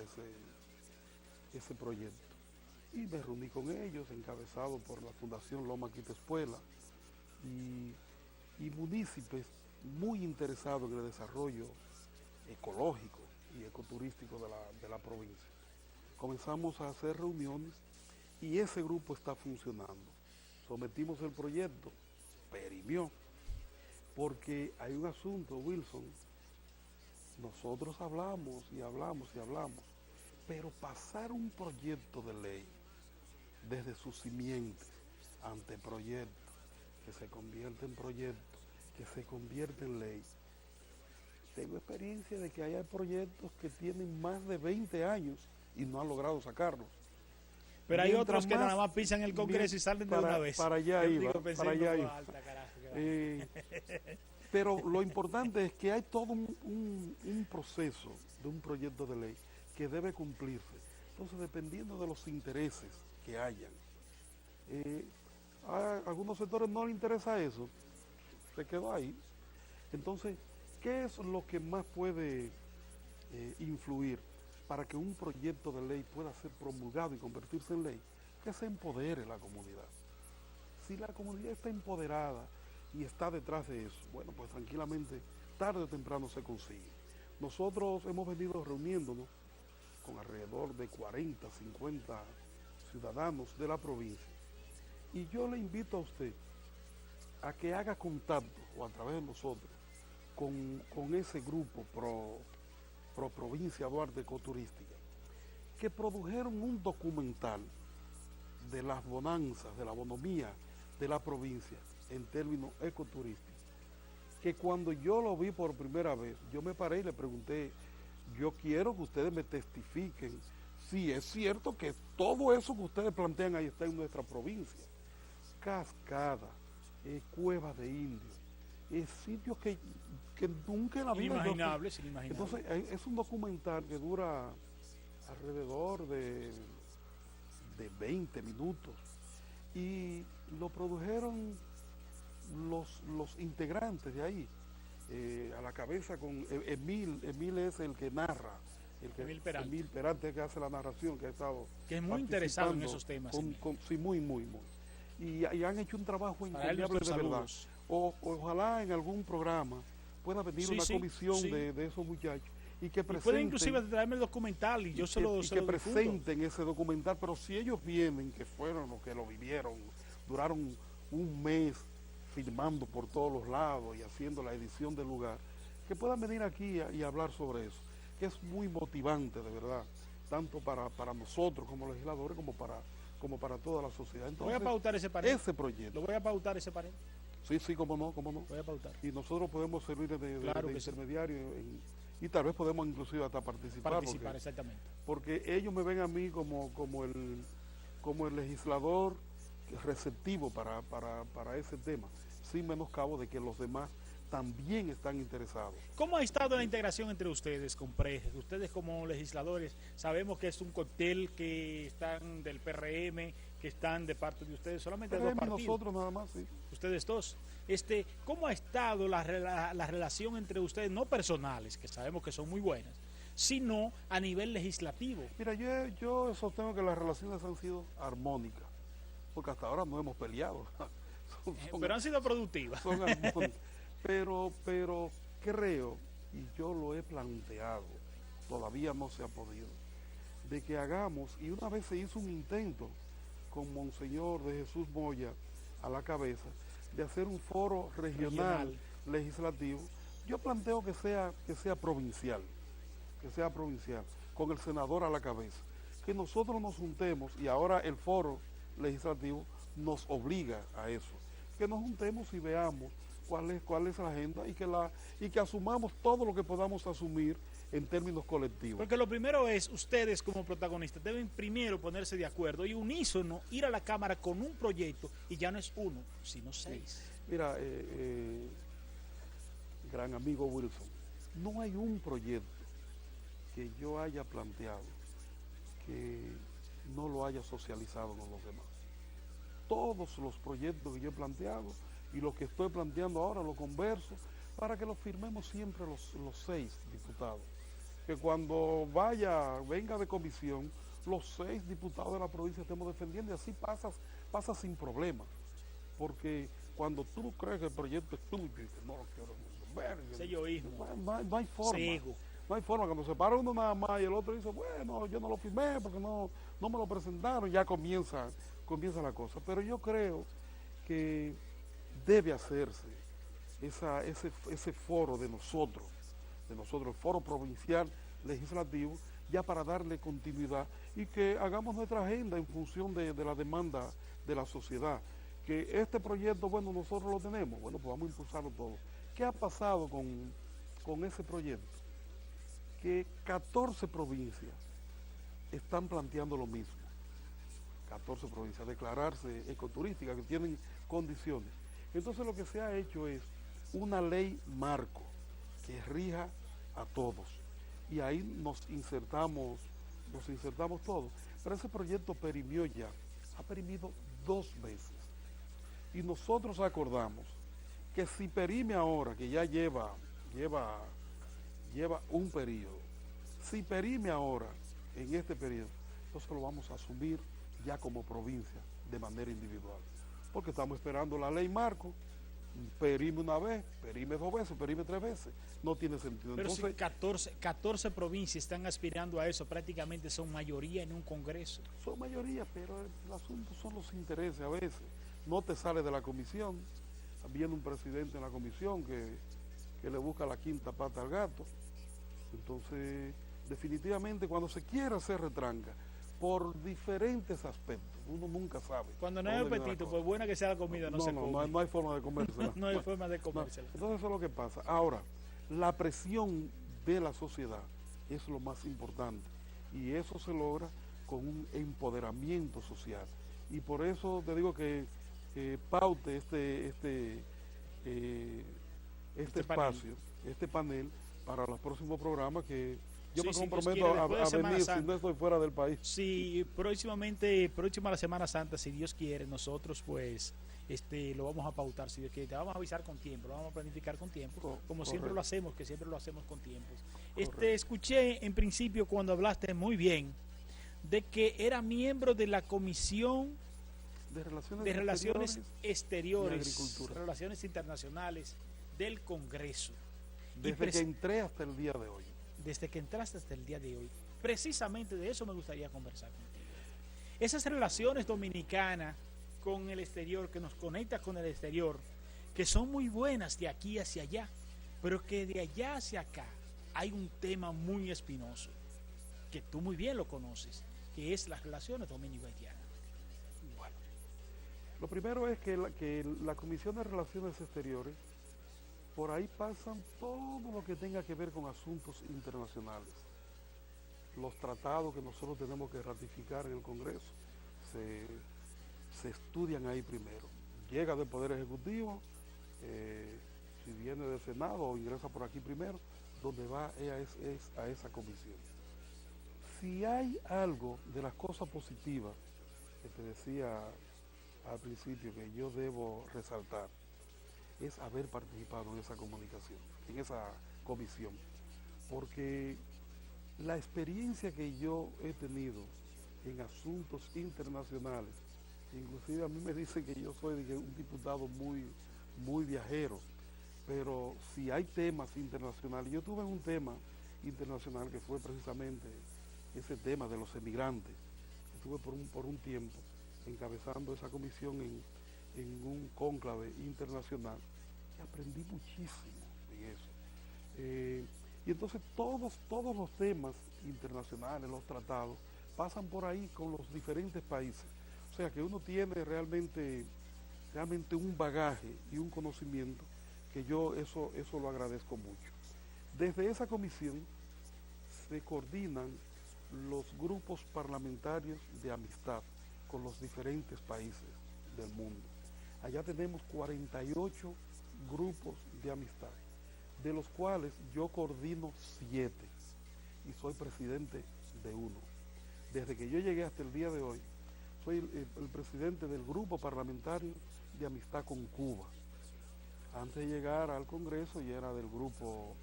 ese proyecto. Y me reuní con ellos, encabezado por la Fundación Loma Quita Espuela y municipios muy interesados en el desarrollo ecológico y ecoturístico de la provincia. Comenzamos a hacer reuniones y ese grupo está funcionando. Sometimos el proyecto, perimió, porque hay un asunto, Wilson. Nosotros hablamos y hablamos y hablamos, pero pasar un proyecto de ley desde sus simientes, anteproyecto, que se convierte en proyecto, que se convierte en ley. Tengo experiencia de que hay proyectos que tienen más de 20 años y no han logrado sacarlos. Pero hay otros que nada más pisan el Congreso y salen de una vez. Para allá iba, para allá iba. Pero lo importante es que hay todo un proceso de un proyecto de ley que debe cumplirse. Entonces, dependiendo de los intereses que hayan, a algunos sectores no les interesa eso, se quedó ahí. Entonces, ¿qué es lo que más puede influir para que un proyecto de ley pueda ser promulgado y convertirse en ley? Que se empodere la comunidad. Si la comunidad está empoderada y está detrás de eso, bueno, pues tranquilamente, tarde o temprano se consigue. Nosotros hemos venido reuniéndonos con alrededor de 40, 50 ciudadanos de la provincia. Y yo le invito a usted a que haga contacto, o a través de nosotros, con ese grupo pro provincia Duarte Ecoturística, que produjeron un documental de las bonanzas, de la bonomía de la provincia en términos ecoturísticos, que cuando yo lo vi por primera vez, yo me paré y le pregunté, yo quiero que ustedes me testifiquen si es cierto que todo eso que ustedes plantean ahí está en nuestra provincia. Cascadas, cuevas de indios, sitios que nunca en la vida... Inimaginables. Entonces, es un documental que dura alrededor de 20 minutos y lo produjeron los integrantes de ahí, a la cabeza con Emil es el que narra, Emil Peralta que hace la narración, que ha estado que es muy interesado en esos temas. Sí, muy. y han hecho un trabajo encomiable de verdad. Ojalá en algún programa pueda venir una comisión de esos muchachos y que presenten. Pueden inclusive traerme el documental y yo se lo presenten ese documental, pero si ellos vienen, que fueron los que lo vivieron, duraron un mes filmando por todos los lados y haciendo la edición del lugar, que puedan venir aquí y hablar sobre eso, que es muy motivante de verdad, tanto para nosotros como legisladores como para toda la sociedad. Entonces, voy a pautar ese panel. Ese proyecto. Lo voy a pautar ese panel. Sí, cómo no. Voy a pautar. Y nosotros podemos servir de intermediario y tal vez podemos inclusive hasta participar. Exactamente. Porque ellos me ven a mí como el legislador receptivo para ese tema, sin menoscabo de que los demás también están interesados. ¿Cómo ha estado la integración entre ustedes con PREG? Ustedes como legisladores, sabemos que es un cóctel que están del PRM, que están de parte de ustedes, solamente PRM dos partidos. Nosotros nada más, sí. Ustedes dos. ¿Cómo ha estado la relación entre ustedes, no personales, que sabemos que son muy buenas, sino a nivel legislativo? Mira, yo sostengo que las relaciones han sido armónicas, porque hasta ahora no hemos peleado. Pero han sido productivas. Son armónicas. Pero creo, y yo lo he planteado, todavía no se ha podido, de que hagamos, y una vez se hizo un intento con Monseñor de Jesús Moya a la cabeza, de hacer un foro regional legislativo. Yo planteo que sea provincial, con el senador a la cabeza, que nosotros nos juntemos, y ahora el foro legislativo nos obliga a eso, que nos juntemos y veamos cuál es la agenda y que asumamos todo lo que podamos asumir en términos colectivos. Porque lo primero es, ustedes como protagonistas deben primero ponerse de acuerdo y unísono ir a la Cámara con un proyecto, y ya no es uno, sino 6. Mira, gran amigo Wilson, no hay un proyecto que yo haya planteado que no lo haya socializado con los demás. Todos los proyectos que yo he planteado y lo que estoy planteando ahora lo converso para que lo firmemos siempre los 6 diputados. Que cuando venga de comisión, los 6 diputados de la provincia estemos defendiendo, y así pasa sin problema. Porque cuando tú crees que el proyecto es tuyo y que no lo quiero ver, no hay forma. No hay forma. Cuando se para uno nada más y el otro dice, bueno, yo no lo firmé porque no me lo presentaron, ya comienza la cosa. Pero yo creo que debe hacerse ese foro de nosotros, el foro provincial legislativo, ya para darle continuidad y que hagamos nuestra agenda en función de la demanda de la sociedad. Que este proyecto, bueno, nosotros lo tenemos, bueno, pues vamos a impulsarlo todo. ¿Qué ha pasado con ese proyecto? Que 14 provincias están planteando lo mismo. 14 provincias, declararse ecoturísticas, que tienen condiciones. Entonces lo que se ha hecho es una ley marco que rija a todos. Y ahí nos insertamos todos. Pero ese proyecto perimió ya, ha perimido 2 veces. Y nosotros acordamos que si perime ahora, que ya lleva un periodo, si perime ahora, en este periodo, entonces lo vamos a asumir ya como provincia, de manera individual. Porque estamos esperando la ley marco, perime una vez, perime 2 veces, perime 3 veces, no tiene sentido. Pero entonces, si 14 provincias están aspirando a eso, prácticamente son mayoría en un congreso. Son mayoría, pero el asunto son los intereses a veces. No te sale de la comisión, viene un presidente en la comisión que le busca la quinta pata al gato. Entonces, definitivamente cuando se quiere hacer retranca, por diferentes aspectos, uno nunca sabe. Cuando no hay apetito, por buena que sea la comida, no se come. No hay forma de comérsela. No hay forma de comérsela. Entonces eso es lo que pasa. Ahora, la presión de la sociedad es lo más importante, y eso se logra con un empoderamiento social. Y por eso te digo que paute este espacio, este panel para los próximos programas, que yo me comprometo a venir si no estoy fuera del país. Sí, próxima a la Semana Santa, si Dios quiere, nosotros pues lo vamos a pautar, si Dios quiere, te vamos a avisar con tiempo, lo vamos a planificar con tiempo, como siempre lo hacemos, que siempre lo hacemos con tiempo. Escuché en principio cuando hablaste muy bien de que era miembro de la comisión de relaciones exteriores, y agricultura. relaciones internacionales del Congreso. Desde que entré hasta el día de hoy. Desde que entraste hasta el día de hoy. Precisamente de eso me gustaría conversar contigo. Esas relaciones dominicanas con el exterior, que nos conecta con el exterior, que son muy buenas de aquí hacia allá, pero que de allá hacia acá hay un tema muy espinoso, que tú muy bien lo conoces, que es las relaciones dominico-haitianas. Bueno, lo primero es que la Comisión de Relaciones Exteriores, por ahí pasan todo lo que tenga que ver con asuntos internacionales. Los tratados que nosotros tenemos que ratificar en el Congreso se estudian ahí primero. Llega del Poder Ejecutivo, si viene del Senado o ingresa por aquí primero, donde va es a esa comisión. Si hay algo de las cosas positivas que te decía al principio que yo debo resaltar, es haber participado en esa comunicación, en esa comisión, porque la experiencia que yo he tenido en asuntos internacionales, inclusive a mí me dicen que yo soy un diputado muy viajero, pero si hay temas internacionales, yo tuve un tema internacional que fue precisamente ese tema de los emigrantes. Estuve por un tiempo encabezando esa comisión en un cónclave internacional y aprendí muchísimo en eso. Y entonces todos los temas internacionales, los tratados, pasan por ahí con los diferentes países. O sea que uno tiene realmente un bagaje y un conocimiento que yo eso lo agradezco mucho. Desde esa comisión se coordinan los grupos parlamentarios de amistad con los diferentes países del mundo. Allá tenemos 48 grupos de amistad, de los cuales yo coordino 7 y soy presidente de uno. Desde que yo llegué hasta el día de hoy, soy el presidente del grupo parlamentario de amistad con Cuba. Antes de llegar al Congreso, ya era del grupo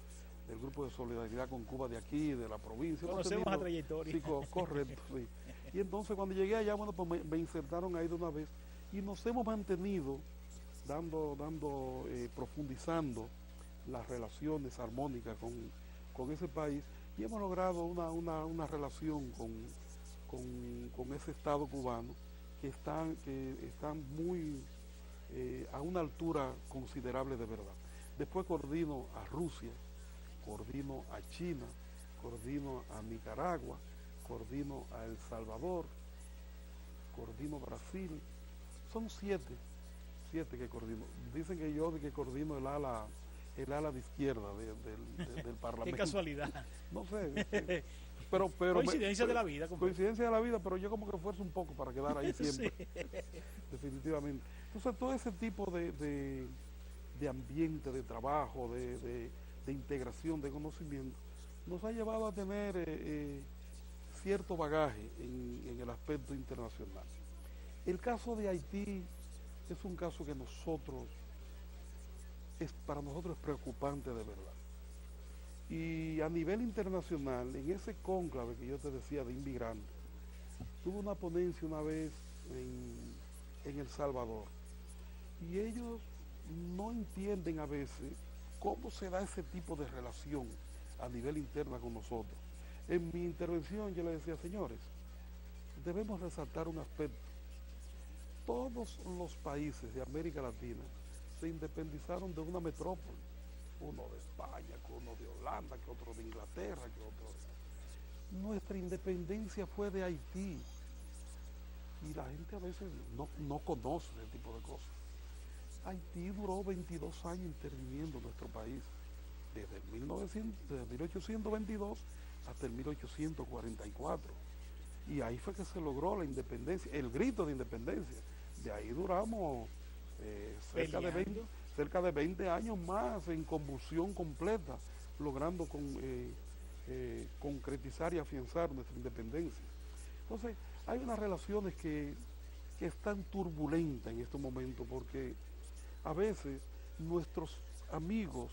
de solidaridad con Cuba de aquí, de la provincia. Conocemos la trayectoria. Sí, correcto, sí. Y entonces cuando llegué allá, bueno, pues me insertaron ahí de una vez y nos hemos mantenido profundizando las relaciones armónicas con ese país y hemos logrado una relación con ese Estado cubano que están muy a una altura considerable de verdad. Después coordino a Rusia, coordino a China, coordino a Nicaragua, coordino a El Salvador, coordino Brasil. Son 7 que coordino. Dicen que yo coordino el ala de izquierda del Parlamento. Qué casualidad. No sé. Pero coincidencia de la vida. Coincidencia de la vida, pero yo como que esfuerzo un poco para quedar ahí siempre. Sí. Definitivamente. Entonces todo ese tipo de ambiente, de trabajo, de integración, de conocimiento, nos ha llevado a tener cierto bagaje en el aspecto internacional. El caso de Haití es un caso que para nosotros es preocupante de verdad. Y a nivel internacional, en ese cónclave que yo te decía de inmigrantes, tuve una ponencia una vez en El Salvador y ellos no entienden a veces cómo se da ese tipo de relación a nivel interna con nosotros. En mi intervención yo le decía, señores, debemos resaltar un aspecto. Todos los países de América Latina se independizaron de una metrópoli, uno de España, uno de Holanda, que otro de Inglaterra, que otro de... Nuestra independencia fue de Haití y la gente a veces no conoce ese tipo de cosas. Haití duró 22 años interviniendo en nuestro país, desde 1822 hasta el 1844. Y ahí fue que se logró la independencia, el grito de independencia. De ahí duramos cerca de 20 años más en convulsión completa, logrando concretizar y afianzar nuestra independencia. Entonces, hay unas relaciones que están turbulentas en estos momentos porque a veces nuestros amigos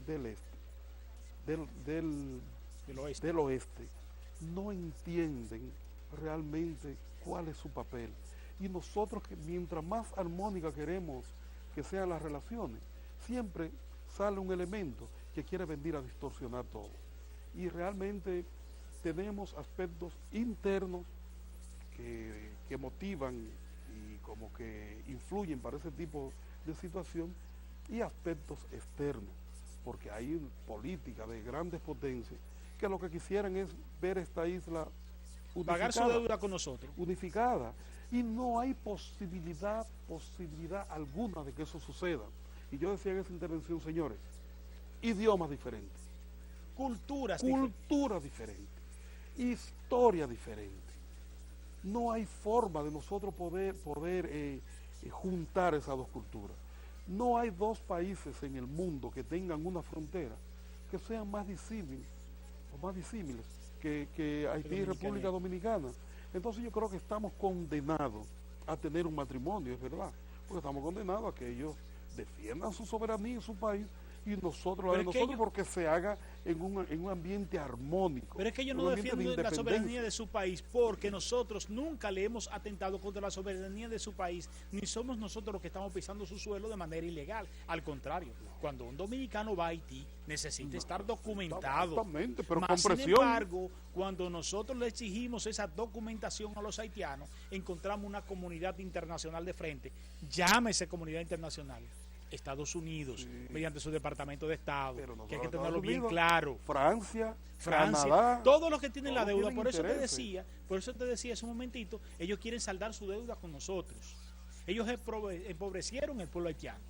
del este, del oeste, no entienden realmente cuál es su papel. Y nosotros, que mientras más armónica queremos que sean las relaciones, siempre sale un elemento que quiere venir a distorsionar todo. Y realmente tenemos aspectos internos que motivan y como que influyen para ese tipo de situación, y aspectos externos, porque hay políticas de grandes potencias que lo que quisieran es ver esta isla unificada, pagar su deuda con nosotros. Unificada. Y no hay posibilidad alguna de que eso suceda. Y yo decía en esa intervención, señores, idiomas diferentes, culturas diferentes, historia diferente. No hay forma de nosotros poder juntar esas dos culturas. No hay dos países en el mundo que tengan una frontera que sean más disímiles que Haití y República Dominicana. Entonces yo creo que estamos condenados a tener un matrimonio, es verdad, porque estamos condenados a que ellos defiendan su soberanía en su país y nosotros la de nosotros, porque se haga en un ambiente armónico. Pero es que ellos no defienden la soberanía de su país, porque nosotros nunca le hemos atentado contra la soberanía de su país, ni somos nosotros los que estamos pisando su suelo de manera ilegal. Al contrario, cuando un dominicano va a Haití, necesita estar documentado. Exactamente, pero con presión. Sin embargo, cuando nosotros le exigimos esa documentación a los haitianos, encontramos una comunidad internacional de frente. Llámese comunidad internacional. Estados Unidos, sí, mediante su Departamento de Estado, que hay que tenerlo bien claro. Francia, Canadá, todos los que tienen la deuda. Por eso te decía hace un momentito, ellos quieren saldar su deuda con nosotros. Ellos empobrecieron el pueblo haitiano.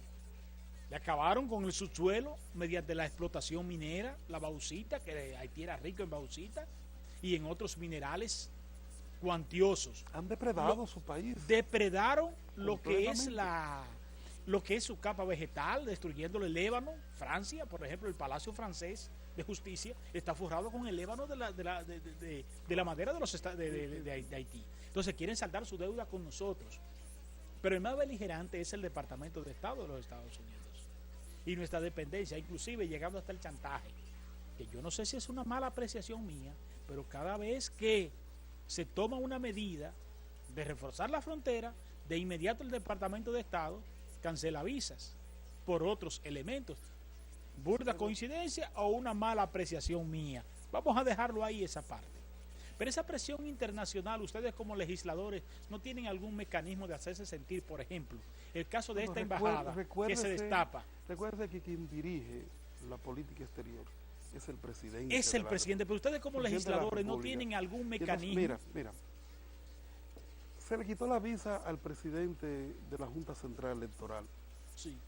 Le acabaron con el subsuelo mediante la explotación minera, la bauxita, que Haití era rico en bauxita y en otros minerales cuantiosos. Han depredado su país. Depredaron lo que es su capa vegetal, destruyéndole el ébano. Francia, por ejemplo, el Palacio Francés de Justicia está forrado con el ébano de la madera de Haití. Entonces quieren saldar su deuda con nosotros. Pero el más beligerante es el Departamento de Estado de los Estados Unidos y nuestra dependencia, inclusive llegando hasta el chantaje, que yo no sé si es una mala apreciación mía, pero cada vez que se toma una medida de reforzar la frontera, de inmediato el Departamento de Estado cancela visas por otros elementos. ¿Burda coincidencia o una mala apreciación mía? Vamos a dejarlo ahí esa parte. Pero esa presión internacional, ustedes como legisladores no tienen algún mecanismo de hacerse sentir, por ejemplo, el caso de esta embajada que se destapa. Recuerde que quien dirige la política exterior es el presidente. Es el presidente, pero ustedes como legisladores no tienen algún mecanismo. Entonces, mira, se le quitó la visa al presidente de la Junta Central Electoral, sí,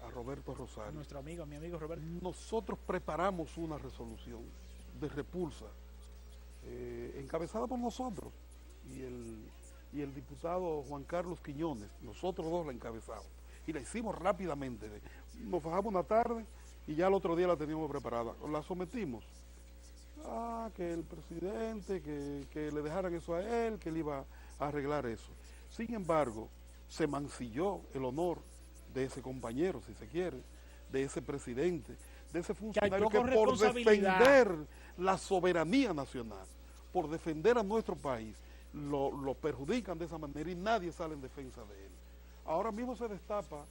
a Roberto Rosario. Mi amigo Roberto. Nosotros preparamos una resolución de repulsa, encabezada por nosotros y el diputado Juan Carlos Quiñones. Nosotros dos la encabezamos y la hicimos rápidamente. Nos bajamos una tarde y ya el otro día la teníamos preparada. La sometimos. Que el presidente, que le dejaran eso a él, que él iba a arreglar eso. Sin embargo, se mancilló el honor de ese compañero, si se quiere, de ese presidente, de ese funcionario que por defender la soberanía nacional, por defender a nuestro país, lo perjudican de esa manera y nadie sale en defensa de él. Ahora mismo se destapa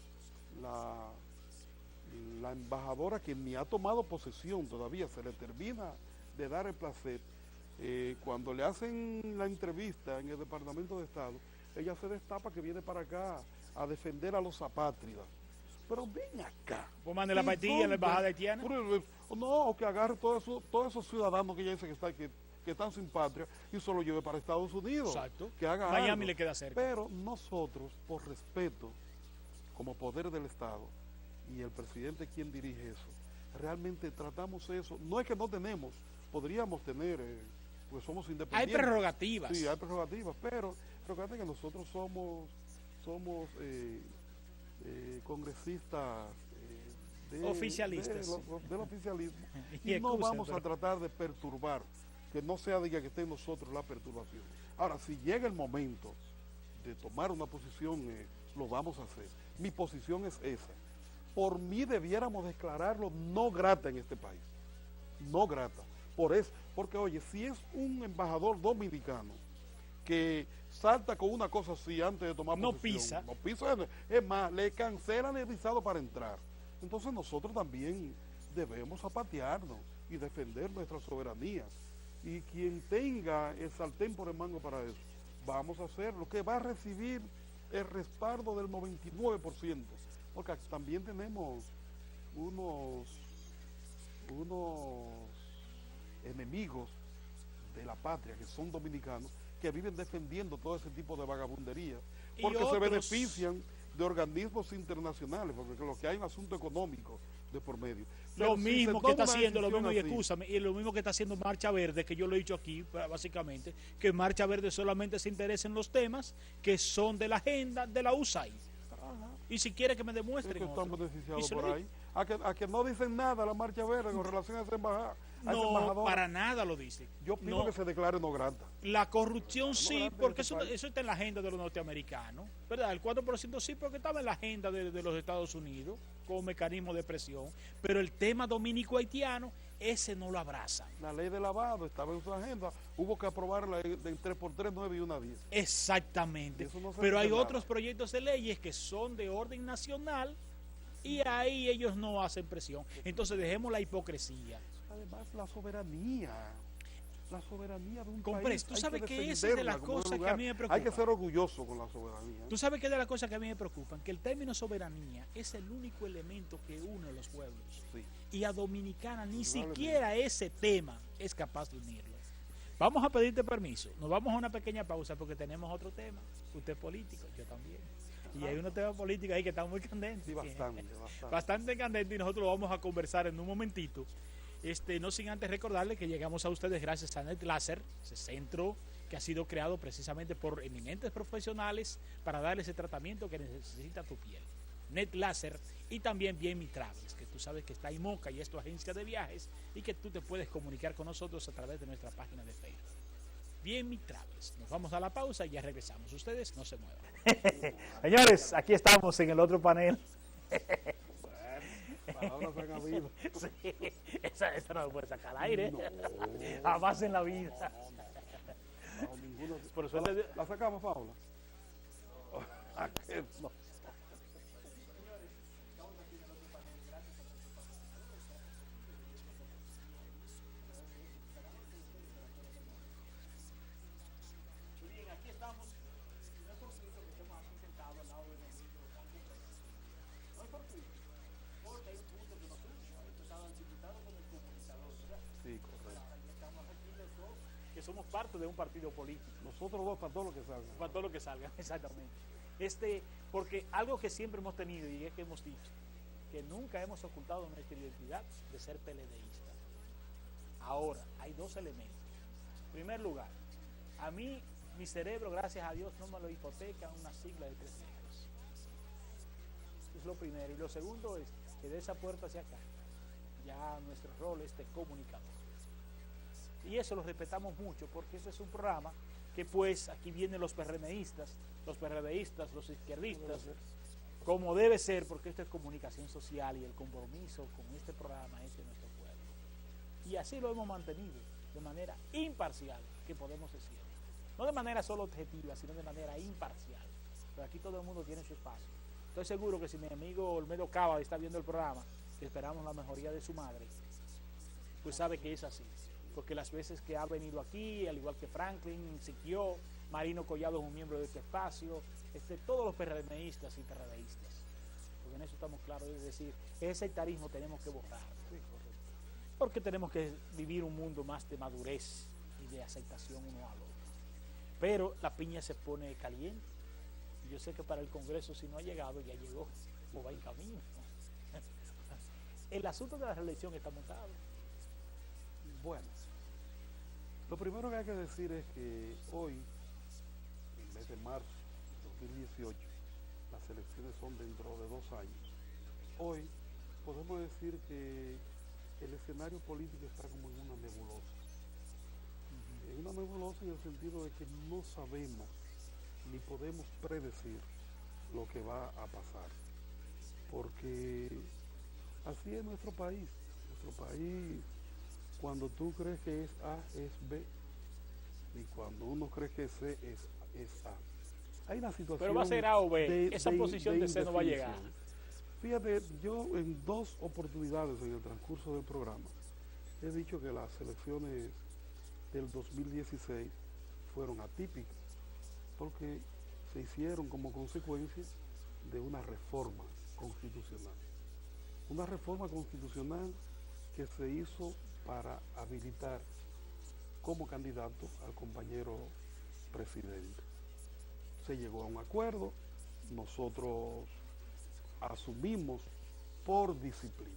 la embajadora, que ni ha tomado posesión todavía, se le termina de dar el placer. Cuando le hacen la entrevista en el Departamento de Estado, ella se destapa que viene para acá a defender a los apátridas. Pero ven acá. ¿Pues mande la partida en la embajada haitiana? No, que agarre todos esos ciudadanos que ella dice que están sin patria y se lo lleve para Estados Unidos. Exacto. Que haga Miami algo. Le queda cerca. Pero nosotros, por respeto, como poder del Estado, y el presidente quien dirige eso, realmente tratamos eso. No es que no tenemos, podríamos tener, porque somos independientes. Hay prerrogativas. Sí, hay prerrogativas, pero recuerden que nosotros somos congresistas oficialistas del oficialismo y no vamos a tratar de perturbar, que no sea diga que esté en nosotros la perturbación. Ahora, si llega el momento de tomar una posición, lo vamos a hacer. Mi posición es esa. Por mí debiéramos declararlo no grata en este país, no grata, por eso, porque oye, si es un embajador dominicano que salta con una cosa así antes de tomar posesión. No pisa. Es más, le cancelan el visado para entrar. Entonces nosotros también debemos zapatearnos y defender nuestra soberanía. Y quien tenga el sartén por el mango para eso, vamos a hacerlo, que va a recibir el respaldo del 99%, porque también tenemos unos enemigos de la patria que son dominicanos, que viven defendiendo todo ese tipo de vagabundería, porque se benefician de organismos internacionales, porque lo que hay es un asunto económico de por medio. Lo mismo que está haciendo, lo mismo, y escúchame, y lo mismo que está haciendo Marcha Verde, que yo lo he dicho aquí, básicamente, que Marcha Verde solamente se interesa en los temas que son de la agenda de la USAID. Y si quiere que me demuestren. Están beneficiados por ahí. A que no dicen nada la Marcha Verde con relación a esa embajada. No, para nada lo dice. Yo pido que se declare no grata. La corrupción sí, porque eso está en la agenda de los norteamericanos, ¿verdad? El 4% sí, porque estaba en la agenda de los Estados Unidos como mecanismo de presión, pero el tema dominico-haitiano, ese no lo abrazan. La ley de lavado estaba en su agenda, hubo que aprobarla en 3x3, 9 y 1 10. Exactamente, pero hay otros proyectos de leyes que son de orden nacional y ahí ellos no hacen presión. Entonces dejemos la hipocresía. Además, la soberanía de un país. Tú sabes que esa es de las cosas que a mí me preocupan. Hay que ser orgulloso con la soberanía. Tú sabes que es de las cosas que a mí me preocupan, que el término soberanía es el único elemento que une a los pueblos. Sí. Y a Dominicana ni siquiera ese tema es capaz de unirlo. Vamos a pedirte permiso. Nos vamos a una pequeña pausa porque tenemos otro tema. Usted es político, yo también. Y hay unos temas políticos ahí que están muy candentes. Sí, bastante. Bastante candentes, y nosotros lo vamos a conversar en un momentito. No sin antes recordarle que llegamos a ustedes gracias a NetLaser, ese centro que ha sido creado precisamente por eminentes profesionales para darle ese tratamiento que necesita tu piel. NetLaser y también Bien Mi Travels, que tú sabes que está en Moca y es tu agencia de viajes y que tú te puedes comunicar con nosotros a través de nuestra página de Facebook. Bien Mi Travels. Nos vamos a la pausa y ya regresamos. Ustedes no se muevan. Señores, aquí estamos en el otro panel. Palabras han habido. Sí, esa no lo puede sacar al aire. No, jamás en la vida. No, ninguna. Por eso ¿La sacamos, Paula? No. Que somos parte de un partido político. Nosotros dos para todo lo que salga. Para todo lo que salga, exactamente. Porque algo que siempre hemos tenido y es que hemos dicho, que nunca hemos ocultado nuestra identidad de ser PLDista. Ahora, hay dos elementos. En primer lugar, a mí, mi cerebro, gracias a Dios, no me lo hipoteca una sigla de 3 letras. Es lo primero. Y lo segundo es que de esa puerta hacia acá, ya nuestro rol es de comunicador. Y eso lo respetamos mucho porque ese es un programa que pues aquí vienen los PRMistas, los izquierdistas, como debe ser, porque esto es comunicación social y el compromiso con este programa es de nuestro pueblo. Y así lo hemos mantenido de manera imparcial, que podemos decir. No de manera solo objetiva, sino de manera imparcial. Pero aquí todo el mundo tiene su espacio. Estoy seguro que si mi amigo Olmedo Cava está viendo el programa, que esperamos la mejoría de su madre, pues sabe que es así. Porque las veces que ha venido aquí, al igual que Franklin, Siquio, Marino Collado es un miembro de este espacio, todos los PRMistas y PRDistas, porque en eso estamos claros, es decir, ese sectarismo tenemos que borrar, porque tenemos que vivir un mundo más de madurez y de aceptación uno al otro. Pero la piña se pone caliente, y yo sé que para el Congreso, si no ha llegado, ya llegó, o va en camino. El asunto de la reelección está montado. Bueno, lo primero que hay que decir es que hoy, en el mes de marzo de 2018, las elecciones son dentro de 2 años. Hoy podemos decir que el escenario político está como en una nebulosa. En una nebulosa en el sentido de que no sabemos ni podemos predecir lo que va a pasar. Porque así es nuestro país. Nuestro país, cuando tú crees que es A, es B. ni cuando uno cree que C es A. Hay una situación. Pero va a ser A o B. Esa posición de C no va a llegar. Fíjate, yo en 2 oportunidades en el transcurso del programa he dicho que las elecciones del 2016 fueron atípicas porque se hicieron como consecuencia de una reforma constitucional. Una reforma constitucional que se hizo para habilitar como candidato al compañero presidente. Se llegó a un acuerdo, nosotros asumimos por disciplina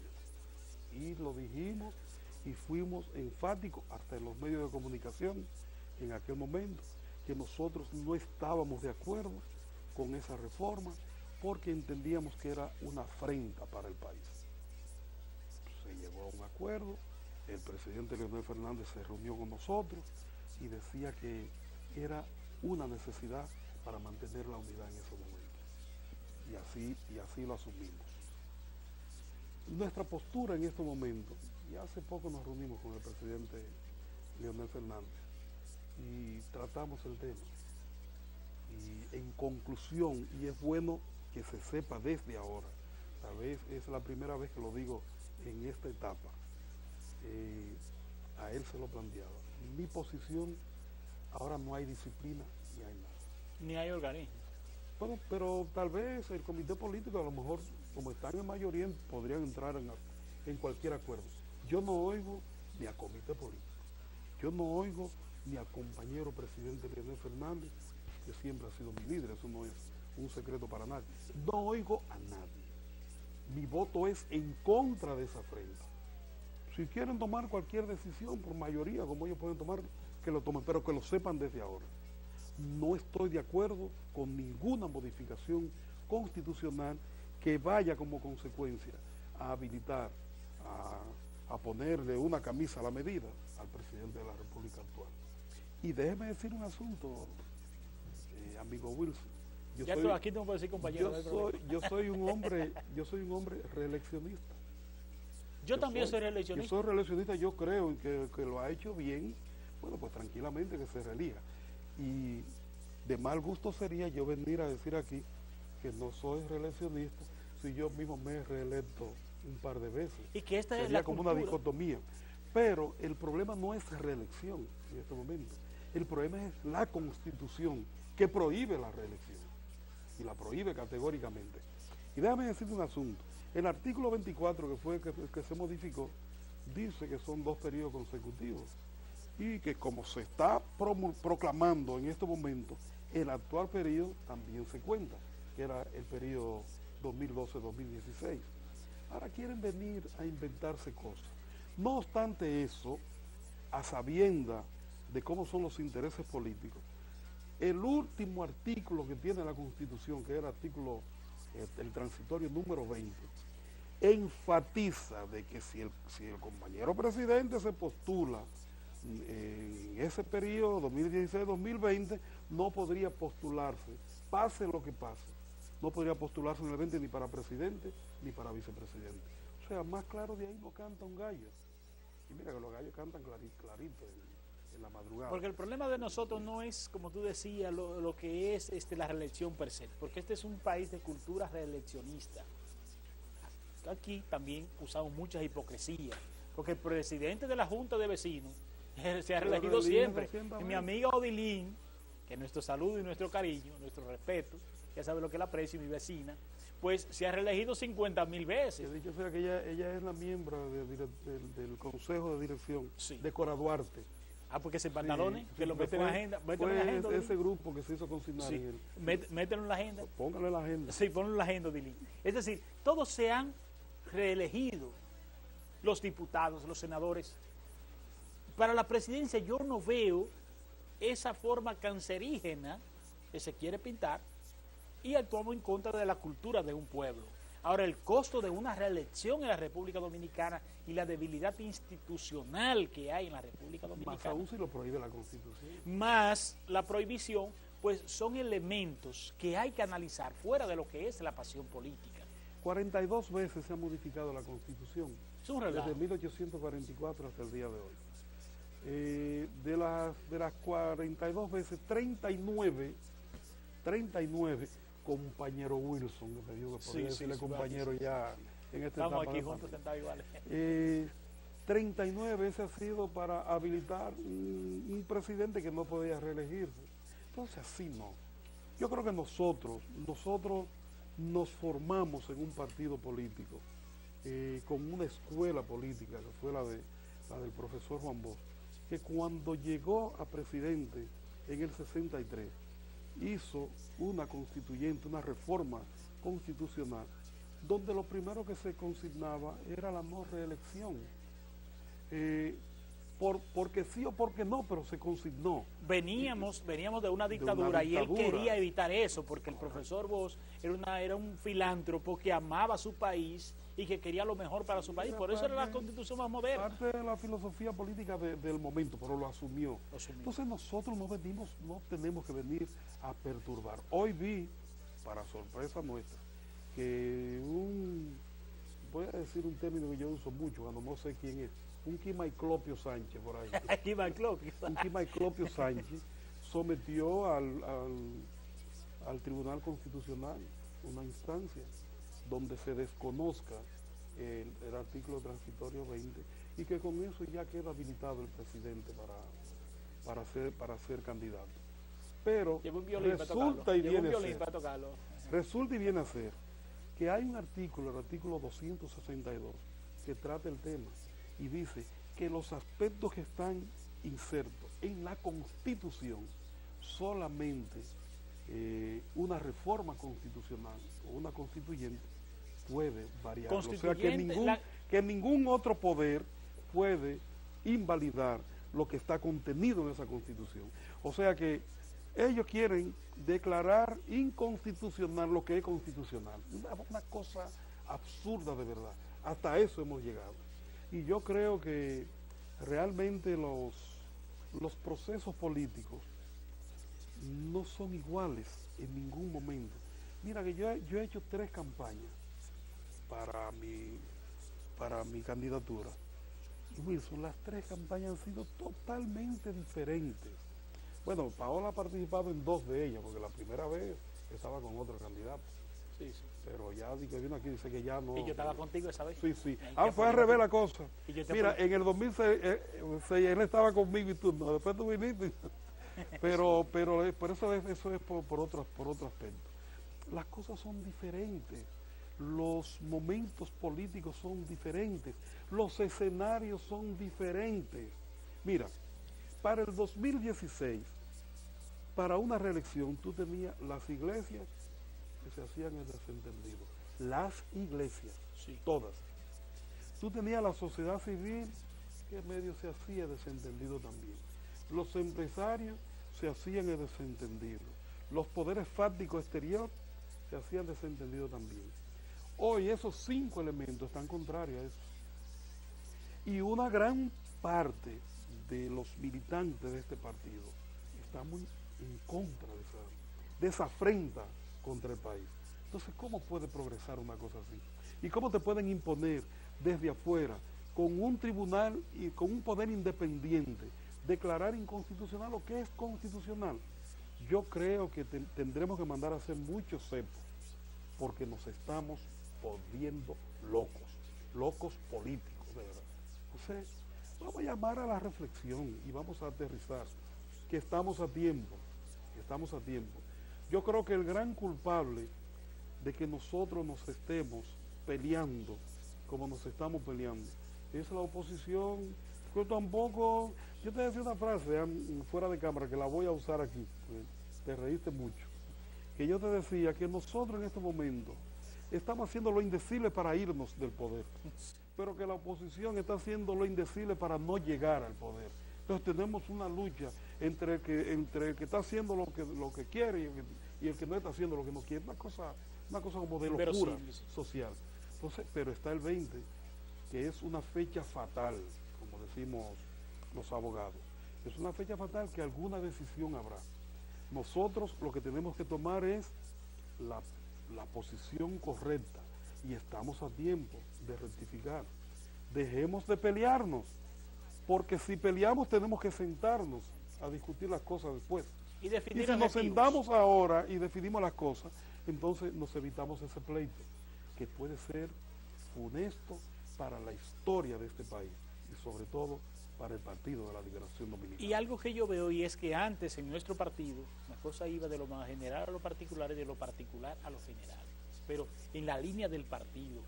y lo dijimos y fuimos enfáticos hasta en los medios de comunicación en aquel momento que nosotros no estábamos de acuerdo con esa reforma porque entendíamos que era una afrenta para el país. Se llegó a un acuerdo, el presidente Leonel Fernández se reunió con nosotros y decía que era una necesidad para mantener la unidad en ese momento. Y así lo asumimos. Nuestra postura en este momento, y hace poco nos reunimos con el presidente Leonel Fernández y tratamos el tema. Y en conclusión, y es bueno que se sepa desde ahora, tal vez es la primera vez que lo digo en esta etapa, a él se lo planteaba. Mi posición, ahora no hay disciplina ni hay nada. Ni hay organismo. Bueno, pero tal vez el comité político, a lo mejor, como están en mayoría, podrían entrar en cualquier acuerdo. Yo no oigo ni a comité político. Yo no oigo ni al compañero presidente Leonel Fernández, que siempre ha sido mi líder, eso no es un secreto para nadie. No oigo a nadie. Mi voto es en contra de esa afrenta. Si quieren tomar cualquier decisión por mayoría, como ellos pueden tomar, que lo tomen, pero que lo sepan desde ahora. No estoy de acuerdo con ninguna modificación constitucional que vaya como consecuencia a habilitar, a ponerle una camisa a la medida al presidente de la República actual. Y déjeme decir un asunto, amigo Wilson. Aquí te puedo decir, compañero. Yo soy un hombre reeleccionista. Yo también soy reeleccionista. Yo soy reeleccionista, yo creo que lo ha hecho bien, bueno, pues tranquilamente que se reelija. Y de mal gusto sería yo venir a decir aquí que no soy reeleccionista si yo mismo me he reelecto un par de veces. Y que esta sería es la como cultura. Una dicotomía. Pero el problema no es reelección en este momento. El problema es la Constitución que prohíbe la reelección. Y la prohíbe categóricamente. Y déjame decirte un asunto. El artículo 24 que fue que se modificó dice que son 2 periodos consecutivos y que como se está proclamando en este momento, el actual periodo también se cuenta, que era el periodo 2012-2016. Ahora quieren venir a inventarse cosas. No obstante eso, a sabienda de cómo son los intereses políticos, el último artículo que tiene la Constitución, que es el artículo, el transitorio número 20, enfatiza de que si el compañero presidente se postula en ese periodo 2016-2020, no podría postularse, pase lo que pase, no podría postularse en el 20 ni para presidente ni para vicepresidente. O sea, más claro de ahí no canta un gallo. Y mira que los gallos cantan clarito en la madrugada. Porque el problema de nosotros no es, como tú decías, lo que es la reelección per se, porque este es un país de cultura reeleccionista. Aquí también usamos muchas hipocresías, porque el presidente de la Junta de Vecinos se ha reelegido siempre. Y mi amiga Odilín, que nuestro saludo y nuestro cariño, nuestro respeto, ya sabe lo que la aprecio, mi vecina, pues se ha reelegido 50.000 veces. He dicho sea que ella es la miembro del Consejo de Dirección de Cora Duarte. Ah, porque ese pantalones, que lo meten en la agenda. Ese grupo que se hizo consignar. Sí, mételo en la agenda. Póngale en la agenda. Sí, ponlo en la agenda, Odilín. Es decir, todos se han reelegido, los diputados, los senadores. Para la presidencia yo no veo esa forma cancerígena que se quiere pintar y actuamos en contra de la cultura de un pueblo. Ahora, el costo de una reelección en la República Dominicana y la debilidad institucional que hay en la República Dominicana. Más aún si lo prohíbe la Constitución. Más la prohibición, pues son elementos que hay que analizar fuera de lo que es la pasión política. 42 veces se ha modificado la Constitución, desde 1844 hasta el día de hoy. De las 42 veces, 39, compañero Wilson, que me dijo que podía decirle compañero ya en esta etapa. Estamos aquí juntos sentados iguales. 39 veces ha sido para habilitar un presidente que no podía reelegirse. Entonces así no. Yo creo que nosotros nos formamos en un partido político, con una escuela política, que fue la del profesor Juan Bosch, que cuando llegó a presidente en el 63, hizo una constituyente, una reforma constitucional, donde lo primero que se consignaba era la no reelección. Porque sí o porque no, pero se consignó. Veníamos de una dictadura y él quería evitar eso, porque el profesor Bosch era un filántropo que amaba a su país y que quería lo mejor para su país. Por eso era la constitución más moderna. Parte de la filosofía política del momento, pero lo asumió. Entonces nosotros no tenemos que venir a perturbar. Hoy vi, para sorpresa nuestra, que voy a decir un término que yo uso mucho, cuando no sé quién es, un Quimaiclopio Sánchez por ahí. Un Quimaiclopio Sánchez sometió al Tribunal Constitucional una instancia donde se desconozca el artículo transitorio 20 y que con eso ya queda habilitado el presidente para ser candidato. Pero resulta y viene a ser que hay un artículo, el artículo 262, que trata el tema y dice que los aspectos que están insertos en la Constitución, solamente una reforma constitucional o una constituyente puede variar. O sea que ningún otro poder puede invalidar lo que está contenido en esa Constitución. O sea que ellos quieren declarar inconstitucional lo que es constitucional. Una cosa absurda de verdad. Hasta eso hemos llegado. Y yo creo que realmente los procesos políticos no son iguales en ningún momento. Mira que yo he hecho 3 campañas para mi candidatura. Y Wilson, las 3 campañas han sido totalmente diferentes. Bueno, Paola ha participado en 2 de ellas, porque la primera vez estaba con otro candidato. Sí. Pero ya que vino aquí dice que ya no. Y yo estaba contigo esa vez. Sí. Fue al revés la cosa. Mira, en el 2006 él estaba conmigo y tú no. Después tú viniste. Pero por eso es por otro aspecto. Las cosas son diferentes. Los momentos políticos son diferentes. Los escenarios son diferentes. Mira, para el 2016, para una reelección, tú tenías las iglesias que se hacían el desentendido. Las iglesias, sí, todas. Tú tenías la sociedad civil que medio se hacía desentendido también. Los empresarios se hacían el desentendido. Los poderes fácticos exterior se hacían desentendido también. Hoy esos 5 elementos están contrarios a eso. Y una gran parte de los militantes de este partido están muy en contra de esa afrenta contra el país. Entonces, ¿cómo puede progresar una cosa así? ¿Y cómo te pueden imponer desde afuera, con un tribunal y con un poder independiente, declarar inconstitucional lo que es constitucional? Yo creo que tendremos que mandar a hacer muchos cepos, porque nos estamos volviendo locos políticos, de verdad. Entonces, vamos a llamar a la reflexión y vamos a aterrizar, que estamos a tiempo. Yo creo que el gran culpable de que nosotros nos estemos peleando como nos estamos peleando es la oposición. Yo te decía una frase fuera de cámara que la voy a usar aquí, pues, te reíste mucho, que yo te decía que nosotros en este momento estamos haciendo lo indecible para irnos del poder, pero que la oposición está haciendo lo indecible para no llegar al poder. Entonces tenemos una lucha entre el que está haciendo lo que quiere y el que no está haciendo lo que no quiere. Una cosa como de locura social. Entonces, pero está el 20, que es una fecha fatal, como decimos los abogados. Es una fecha fatal que alguna decisión habrá. Nosotros lo que tenemos que tomar es la posición correcta y estamos a tiempo de rectificar. Dejemos de pelearnos porque si peleamos tenemos que sentarnos a discutir las cosas después. Y definir si nos objetivos. sentamos ahora y definimos las cosas, entonces nos evitamos ese pleito, que puede ser funesto para la historia de este país y sobre todo para el Partido de la Liberación Dominicana. Y algo que yo veo, y es que antes en nuestro partido la cosa iba de lo más general a lo particular y de lo particular a lo general, pero en la línea del partido.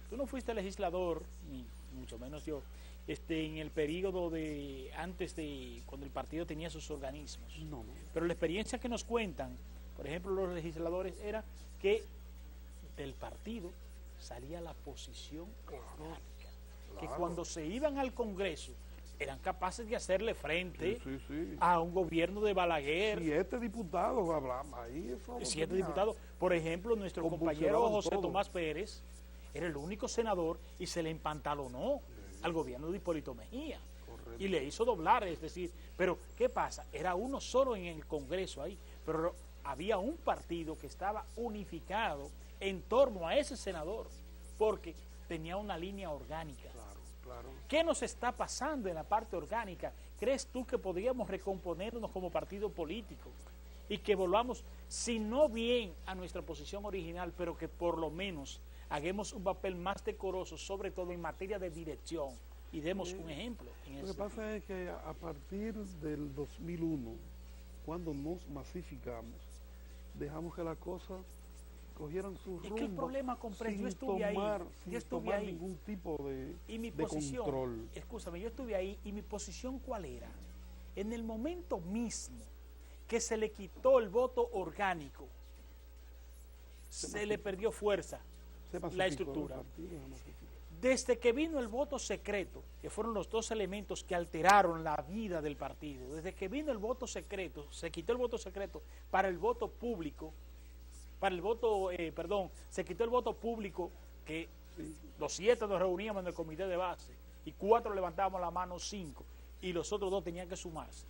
Tú no fuiste legislador, ni mucho menos yo, en el periodo de antes de cuando el partido tenía sus organismos. No. Pero la experiencia que nos cuentan, por ejemplo, los legisladores, era que del partido salía la posición orgánica, que cuando se iban al Congreso eran capaces de hacerle frente a un gobierno de Balaguer. 7 diputados hablamos ahí. 7 diputados. Por ejemplo, nuestro compañero José Tomás Pérez era el único senador y se le empantalonó al gobierno de Hipólito Mejía. Correcto. Y le hizo doblar, es decir, pero ¿qué pasa? Era uno solo en el Congreso ahí, pero había un partido que estaba unificado en torno a ese senador, porque tenía una línea orgánica. Claro. ¿Qué nos está pasando en la parte orgánica? ¿Crees tú que podríamos recomponernos como partido político y que volvamos, si no bien a nuestra posición original, pero que por lo menos hagamos un papel más decoroso, sobre todo en materia de dirección, y demos un ejemplo? Lo que pasa es que a partir del 2001, cuando nos masificamos, dejamos que las cosas cogieran su rumbo. ¿Y qué problema compré? Yo estuve ahí. Yo estuve ahí. Ningún tipo de, y mi de posición, control. Escúchame, yo estuve ahí y mi posición ¿cuál era? En el momento mismo que se le quitó el voto orgánico, se le perdió fuerza la estructura. Desde que vino el voto secreto, que fueron los dos elementos que alteraron la vida del partido, desde que vino el voto secreto, se quitó el voto secreto para el voto público, se quitó el voto público, que los 7 nos reuníamos en el comité de base y 4 levantábamos la mano, 5, y los otros 2 tenían que sumarse.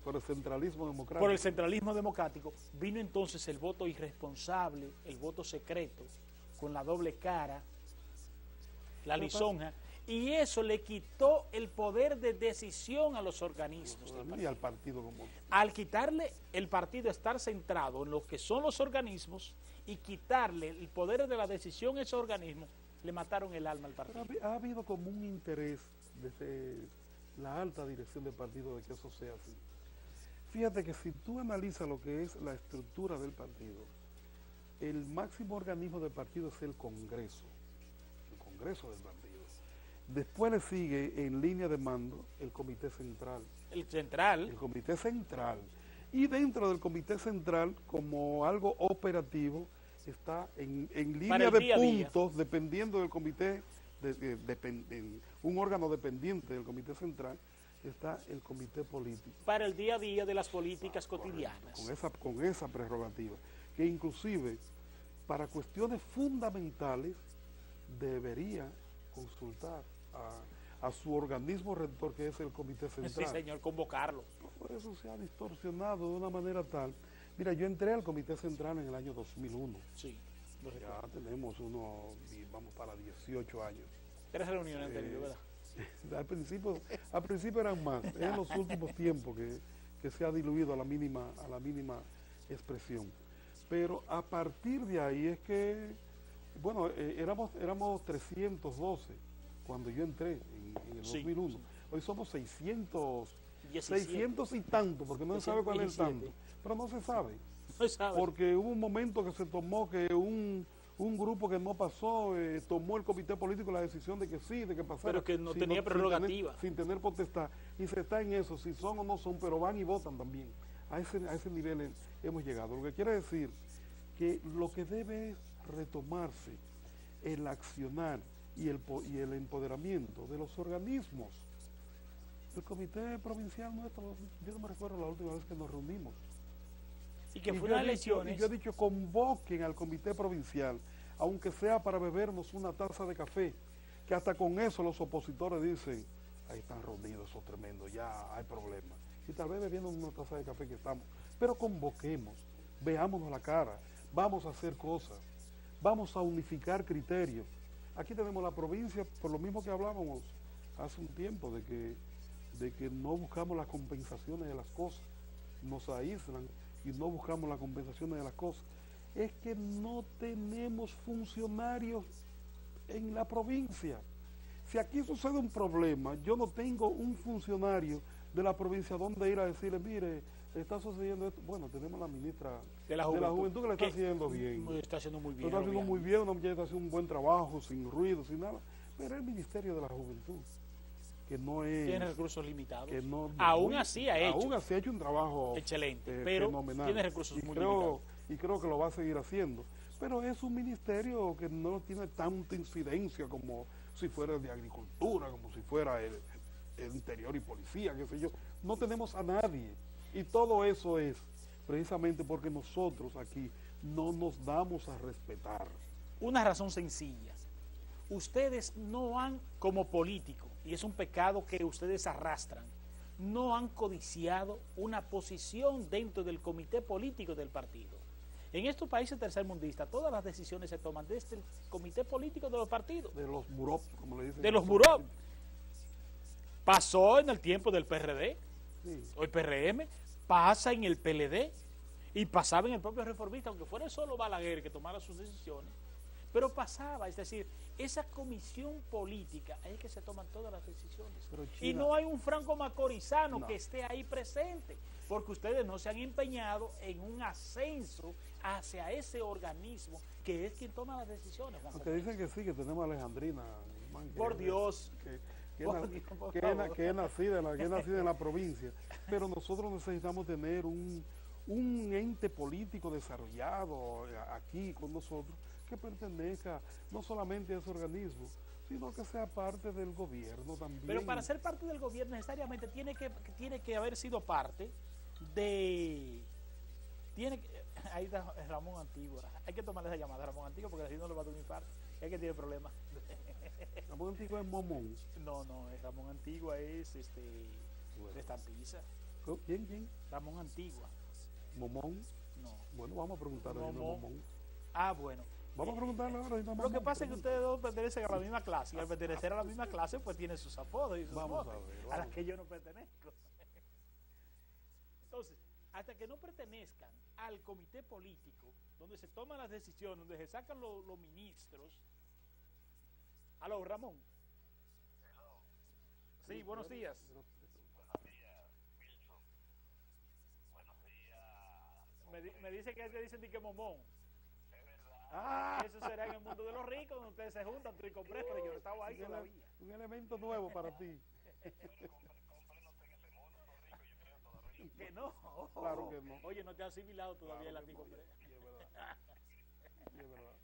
Por el centralismo democrático. Por el centralismo democrático vino entonces el voto irresponsable, el voto secreto, con la doble cara, la lisonja, y eso le quitó el poder de decisión a los organismos y al partido como... Al quitarle el partido, estar centrado en lo que son los organismos y quitarle el poder de la decisión a esos organismos, le mataron el alma al partido. Pero ha habido como un interés desde la alta dirección del partido de que eso sea así. Fíjate que si tú analizas lo que es la estructura del partido, el máximo organismo del partido es el Congreso del partido. Después le sigue en línea de mando el Comité Central. El Comité Central. Y dentro del Comité Central, como algo operativo, está en línea de puntos, dependiendo del comité, un órgano dependiente del Comité Central, está el Comité Político. Para el día a día de las políticas cotidianas. Con esa prerrogativa, que inclusive para cuestiones fundamentales debería consultar a su organismo rector, que es el Comité Central. Sí, señor, convocarlo. Por eso se ha distorsionado de una manera tal. Mira, yo entré al Comité Central en el año 2001. Sí. Ya tenemos vamos para 18 años. 3 reuniones han tenido, ¿verdad? Al principio eran más, en los últimos tiempos que se ha diluido a la mínima expresión. Pero a partir de ahí es que, bueno, éramos 312 cuando yo entré en el 2001. Hoy somos 600 y tanto, porque no se sabe cuál es el tanto. Pero no se sabe. Porque hubo un momento que se tomó que un grupo que no pasó, tomó el comité político la decisión de que sí, de que pasara. Pero que no tenía prerrogativa. Sin tener potestad. Y se está en eso, si son o no son, pero van y votan también. A ese nivel hemos llegado. Lo que quiere decir que lo que debe es retomarse el accionar y el empoderamiento de los organismos. El comité provincial nuestro, yo no me recuerdo la última vez que nos reunimos. Y que fue unas elecciones. Y yo he dicho, convoquen al comité provincial, aunque sea para bebernos una taza de café, que hasta con eso los opositores dicen, ahí están reunidos, eso es tremendo, ya hay problemas. Y tal vez bebiendo una taza de café que estamos, pero convoquemos, veámonos la cara, vamos a hacer cosas, vamos a unificar criterios. Aquí tenemos la provincia, por lo mismo que hablábamos hace un tiempo de que no buscamos las compensaciones de las cosas, nos aíslan y no buscamos las compensaciones de las cosas. Es que no tenemos funcionarios en la provincia. Si aquí sucede un problema, yo no tengo un funcionario de la provincia donde ir a decirle, mire, está sucediendo esto. Bueno, tenemos la ministra de la Juventud que le está haciendo bien. Está haciendo muy bien. Está haciendo muy bien, una muchacha está haciendo un buen trabajo, sin ruido, sin nada. Pero el Ministerio de la Juventud, que no es... Tiene recursos limitados. Que no, aún así ha hecho un trabajo excelente, pero fenomenal. Tiene recursos muy limitados. Y creo que lo va a seguir haciendo. Pero es un ministerio que no tiene tanta incidencia como si fuera el de agricultura, como si fuera el interior y policía, qué sé yo. No tenemos a nadie. Y todo eso es precisamente porque nosotros aquí no nos damos a respetar. Una razón sencilla. Ustedes no han, como políticos, y es un pecado que ustedes arrastran, no han codiciado una posición dentro del comité político del partido. En estos países tercermundistas, todas las decisiones se toman desde el comité político de los partidos. De los buró, como le dicen. De los buró. Pasó en el tiempo del PRD, sí. O el PRM, pasa en el PLD, y pasaba en el propio Reformista, aunque fuera solo Balaguer que tomara sus decisiones, pero pasaba, es decir, esa comisión política es que se toman todas las decisiones. Y no hay un Franco Macorizano que esté ahí presente, porque ustedes no se han empeñado en un ascenso hacia ese organismo que es quien toma las decisiones. Aunque dicen que sí, que tenemos a Alejandrina. Por Dios. Que es nacida en la provincia. Pero nosotros necesitamos tener un ente político desarrollado aquí con nosotros, que pertenezca no solamente a ese organismo, sino que sea parte del gobierno también. Pero para ser parte del gobierno necesariamente tiene que haber sido parte de... Ahí está Ramón Antigua. Hay que tomarle esa llamada a Ramón Antigua porque así no le va a dar un infarto. Es que tiene problemas. Ramón Antigua es Momón. No, Ramón Antigua es bueno. de Estampiza. ¿Quién? Ramón Antigua. ¿Momón? No. Bueno, vamos a preguntarle a Momón. Ah, bueno. Vamos a preguntarle ahora. Lo que pasa es que ustedes dos pertenecen a la misma clase, y al pertenecer a la misma clase, pues tienen sus apodos y sus vamos voces, a ver, a las que yo no pertenezco. Entonces, hasta que no pertenezcan al comité político, donde se toman las decisiones, donde se sacan los ministros. Aló, Ramón. Hello. Sí, buenos días. Buenos días, Wilson. Buenos días. Me dice que te dicen que momón. Es verdad. Eso será en el mundo de los ricos, donde ustedes se juntan, tú y compré, pero yo no estaba ahí todavía. Un elemento nuevo para ti. Compré no en ese mundo, los ricos, yo creo todavía. Que no. Claro que no. Oye, no te has asimilado todavía el antiguo. Sí, es verdad. Sí, es verdad.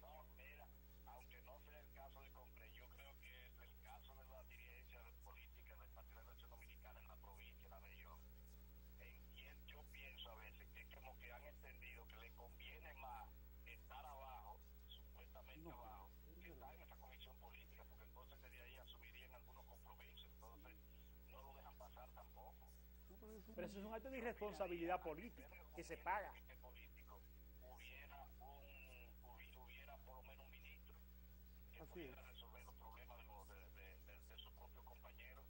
No, mira, aunque no sea el caso de Compré, yo creo que el caso de la dirigencia política del Partido de la Nación Dominicana en la provincia, en la región, yo pienso a veces que como que han entendido que le conviene más estar abajo, supuestamente abajo, que estar en esa comisión política, porque entonces desde ahí asumirían algunos compromisos, entonces no lo dejan pasar tampoco. Pero eso es un acto de irresponsabilidad política que se paga. Político hubiera por lo menos un ministro que pudiera resolver los problemas de sus propios compañeros.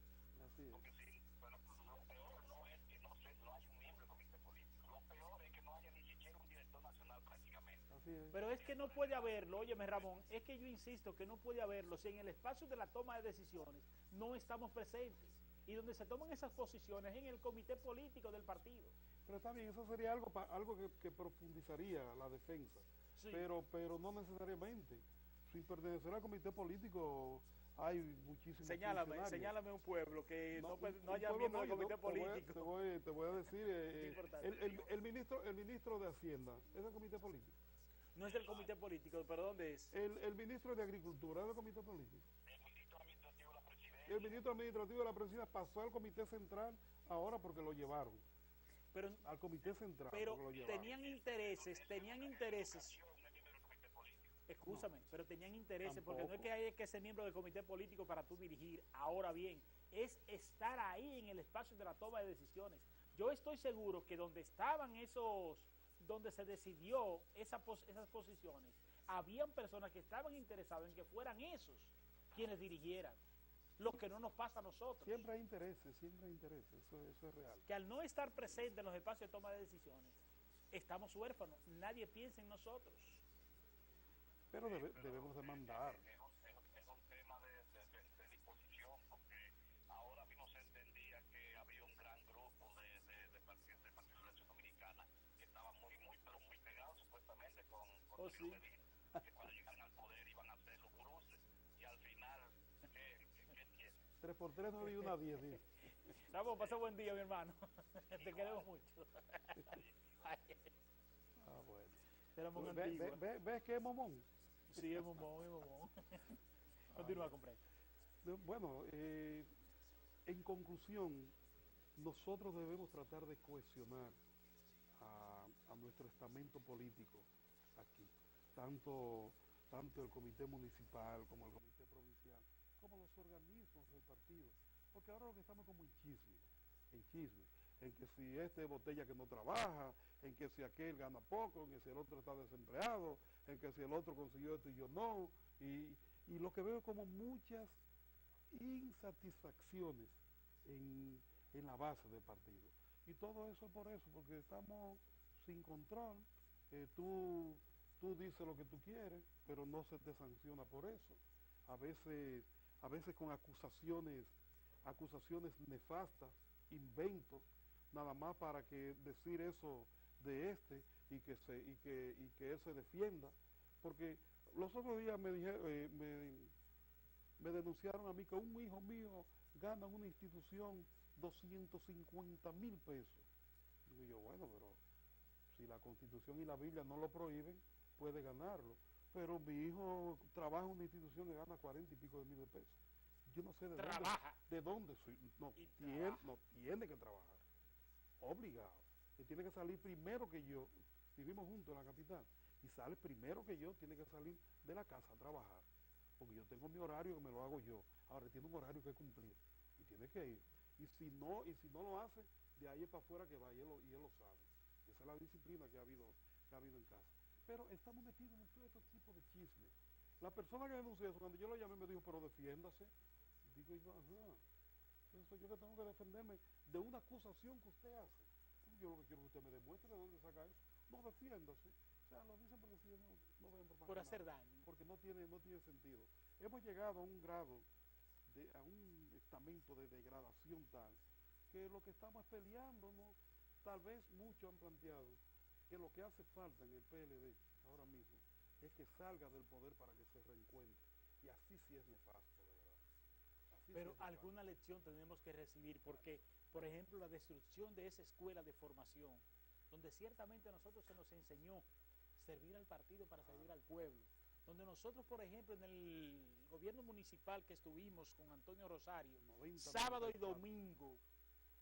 Porque si, pero lo peor no es que no haya un miembro del comité político, lo peor es que no haya ni siquiera un director nacional prácticamente. Pero es que no puede haberlo, óyeme Ramón, es que yo insisto que no puede haberlo si en el espacio de la toma de decisiones no estamos presentes. Y donde se toman esas posiciones en el comité político del partido. Pero está bien, eso sería algo que profundizaría la defensa. Sí. Pero no necesariamente. Sin pertenecer al comité político hay muchísimos. Señálame un pueblo que no haya miembro del comité político. Te voy a decir, el ministro de Hacienda, ¿es del comité político? No es del comité político, pero ¿dónde es? El ministro de Agricultura, ¿es del comité político? El ministro administrativo de la presidencia pasó al comité central ahora porque lo llevaron. Pero, al comité central. Pero tenían intereses. Escúchame, pero tenían intereses, tampoco. Porque no es que hay que ser miembro del comité político para tú dirigir. Ahora bien, es estar ahí en el espacio de la toma de decisiones. Yo estoy seguro que donde estaban donde se decidió esas posiciones, habían personas que estaban interesadas en que fueran esos quienes dirigieran. lo que no nos pasa a nosotros. Siempre hay intereses, eso es real. Que al no estar presente en los espacios de toma de decisiones, estamos huérfanos, nadie piensa en nosotros. Pero debemos demandar. Es un tema de disposición, porque ahora mismo se entendía que había un gran grupo de partidos de la Acción Dominicana que estaban pero muy pegados supuestamente con Sí. Medina, que cuando llegaran al poder iban a ser los guruses, y al final, ¿qué tiene? 3x3 no di una 10, dice. Vamos, pasa buen día, mi hermano. Te queremos mucho. Bueno. Éramos un antiguo. ¿Ves que es momón? Sí, es momón, es momón. Continúa, compré. Bueno, en conclusión, nosotros debemos tratar de cohesionar a nuestro estamento político aquí, tanto el comité municipal como el comité provincial, como los organismos del partido, porque ahora lo que estamos como en chisme, en que si este botella que no trabaja, en que si aquel gana poco, en que si el otro está desempleado, en que si el otro consiguió esto y yo no, y lo que veo como muchas insatisfacciones en la base del partido. Y todo eso es por eso, porque estamos sin control. Tú dices lo que tú quieres, pero no se te sanciona por eso. A veces con acusaciones nefastas, inventos, nada más para que decir eso de este y que él se defienda. Porque los otros días me denunciaron a mí que un hijo mío gana en una institución 250,000 pesos. Digo yo, bueno, pero si la Constitución y la Biblia no lo prohíben, puede ganarlo. Pero mi hijo trabaja en una institución que gana 40 y pico de mil de pesos. Yo no sé de dónde soy. No tiene que trabajar. Obligado. Él tiene que salir primero que yo. Vivimos juntos en la capital. Y sale primero que yo, tiene que salir de la casa a trabajar. Porque yo tengo mi horario que me lo hago yo. Ahora tiene un horario que cumplir. Y tiene que ir. Y si no lo hace, de ahí es para afuera que va. Y él lo sabe. Esa es la disciplina que ha habido en casa. Pero estamos metidos en todo este tipo de chismes. La persona que denunció eso, cuando yo lo llamé, me dijo, pero defiéndase. Digo yo, ajá. Entonces soy yo que tengo que defenderme de una acusación que usted hace. Yo lo que quiero es que usted me demuestre de dónde saca eso. No, defiéndase. O sea, lo dicen porque si no ven por hacer daño. Porque no tiene sentido. Hemos llegado a un grado, a un estamento de degradación tal, que lo que estamos es peleando, ¿no? Tal vez muchos han planteado que lo que hace falta en el PLD ahora mismo es que salga del poder para que se reencuentre. Y así sí es nefasto, de verdad. Pero alguna lección tenemos que recibir, porque, por ejemplo, la destrucción de esa escuela de formación, donde ciertamente a nosotros se nos enseñó servir al partido para servir al pueblo, donde nosotros, por ejemplo, en el gobierno municipal que estuvimos con Antonio Rosario, sábado y domingo,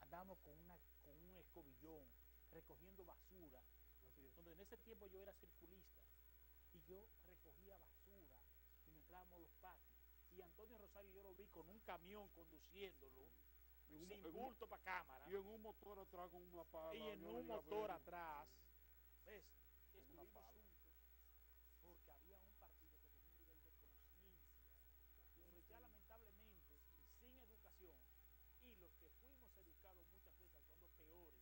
andábamos con un escobillón recogiendo basura, donde en ese tiempo yo era circulista y yo recogía basura y nos entrábamos los patios, y Antonio Rosario yo lo vi con un camión conduciéndolo sin bulto para cámara y en un motor atrás con una pala, y en un motor atrás, ¿ves? Estuvimos juntos porque había un partido que tenía un nivel de conciencia, pero ya lamentablemente sin educación, y los que fuimos educados muchas veces actuando peores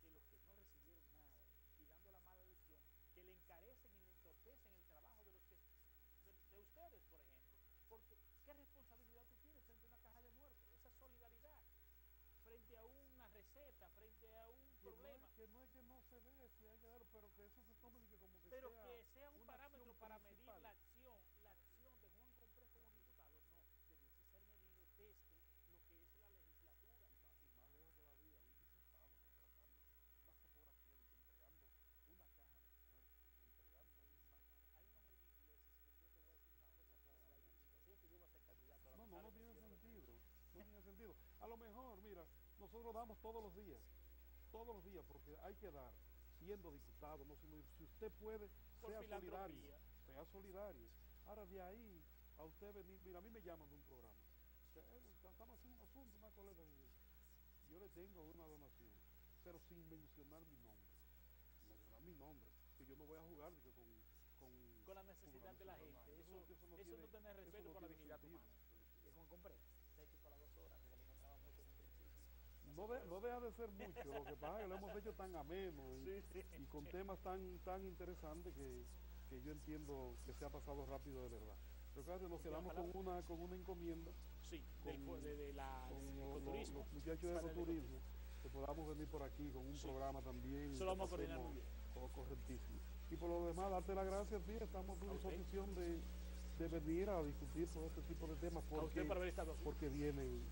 que los que no recibieron nada y dando la mala lección, que le encarecen y le entorpecen el trabajo de ustedes, por ejemplo. Porque ¿qué responsabilidad tú tienes frente a una caja de muertos? Esa solidaridad frente a una receta, frente a un problema. Que no es que no se dé, si hay que darlo, pero que eso se tome y que como que pero que sea un parámetro para medir la acción de Juan Comprés como diputado, no, debiese ser medido desde lo que es la legislatura. Y más lejos todavía, un diputado retratando una fotografía y entregando una caja de muertos, entregando hay unas ridiculeces que yo te voy a decir una cosa para la que yo voy a ser candidato a la no tiene sentido. No tiene sentido. A lo mejor, mira, nosotros damos todos los días, porque hay que dar, siendo diputado, no siendo, si usted puede, sea solidario. Ahora de ahí, a usted venir, mira, a mí me llaman de un programa, estamos haciendo un asunto, una colega, yo le tengo una donación, pero sin mencionar mi nombre, que yo no voy a jugar con la necesidad de la gente. Eso no tiene respeto por la dignidad humana. Es Juan Comprés. no deja de ser mucho, lo que pasa es que lo hemos hecho tan ameno y con temas tan interesantes que yo entiendo que se ha pasado rápido de verdad. Pero claro, nos quedamos con una encomienda. Sí, con los muchachos de ecoturismo, que podamos venir por aquí con un programa también. Eso lo vamos a coordinar muy bien. Todo correctísimo. Y por lo demás, darte las gracias, sí, estamos en disposición de venir a discutir todo este tipo de temas porque vienen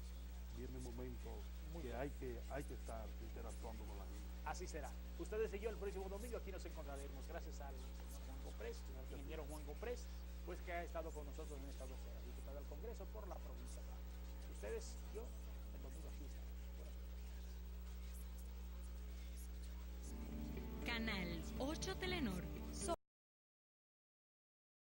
momentos que hay que estar interactuando con la gente. Así será. Ustedes y yo el próximo domingo aquí nos encontraremos. Gracias al señor Juan Comprés, al ingeniero Juan Comprés, pues que ha estado con nosotros en estas 2 horas, diputado del Congreso por la provincia de Duarte. Ustedes y yo el domingo aquí estaremos. Canal 8 Telenor.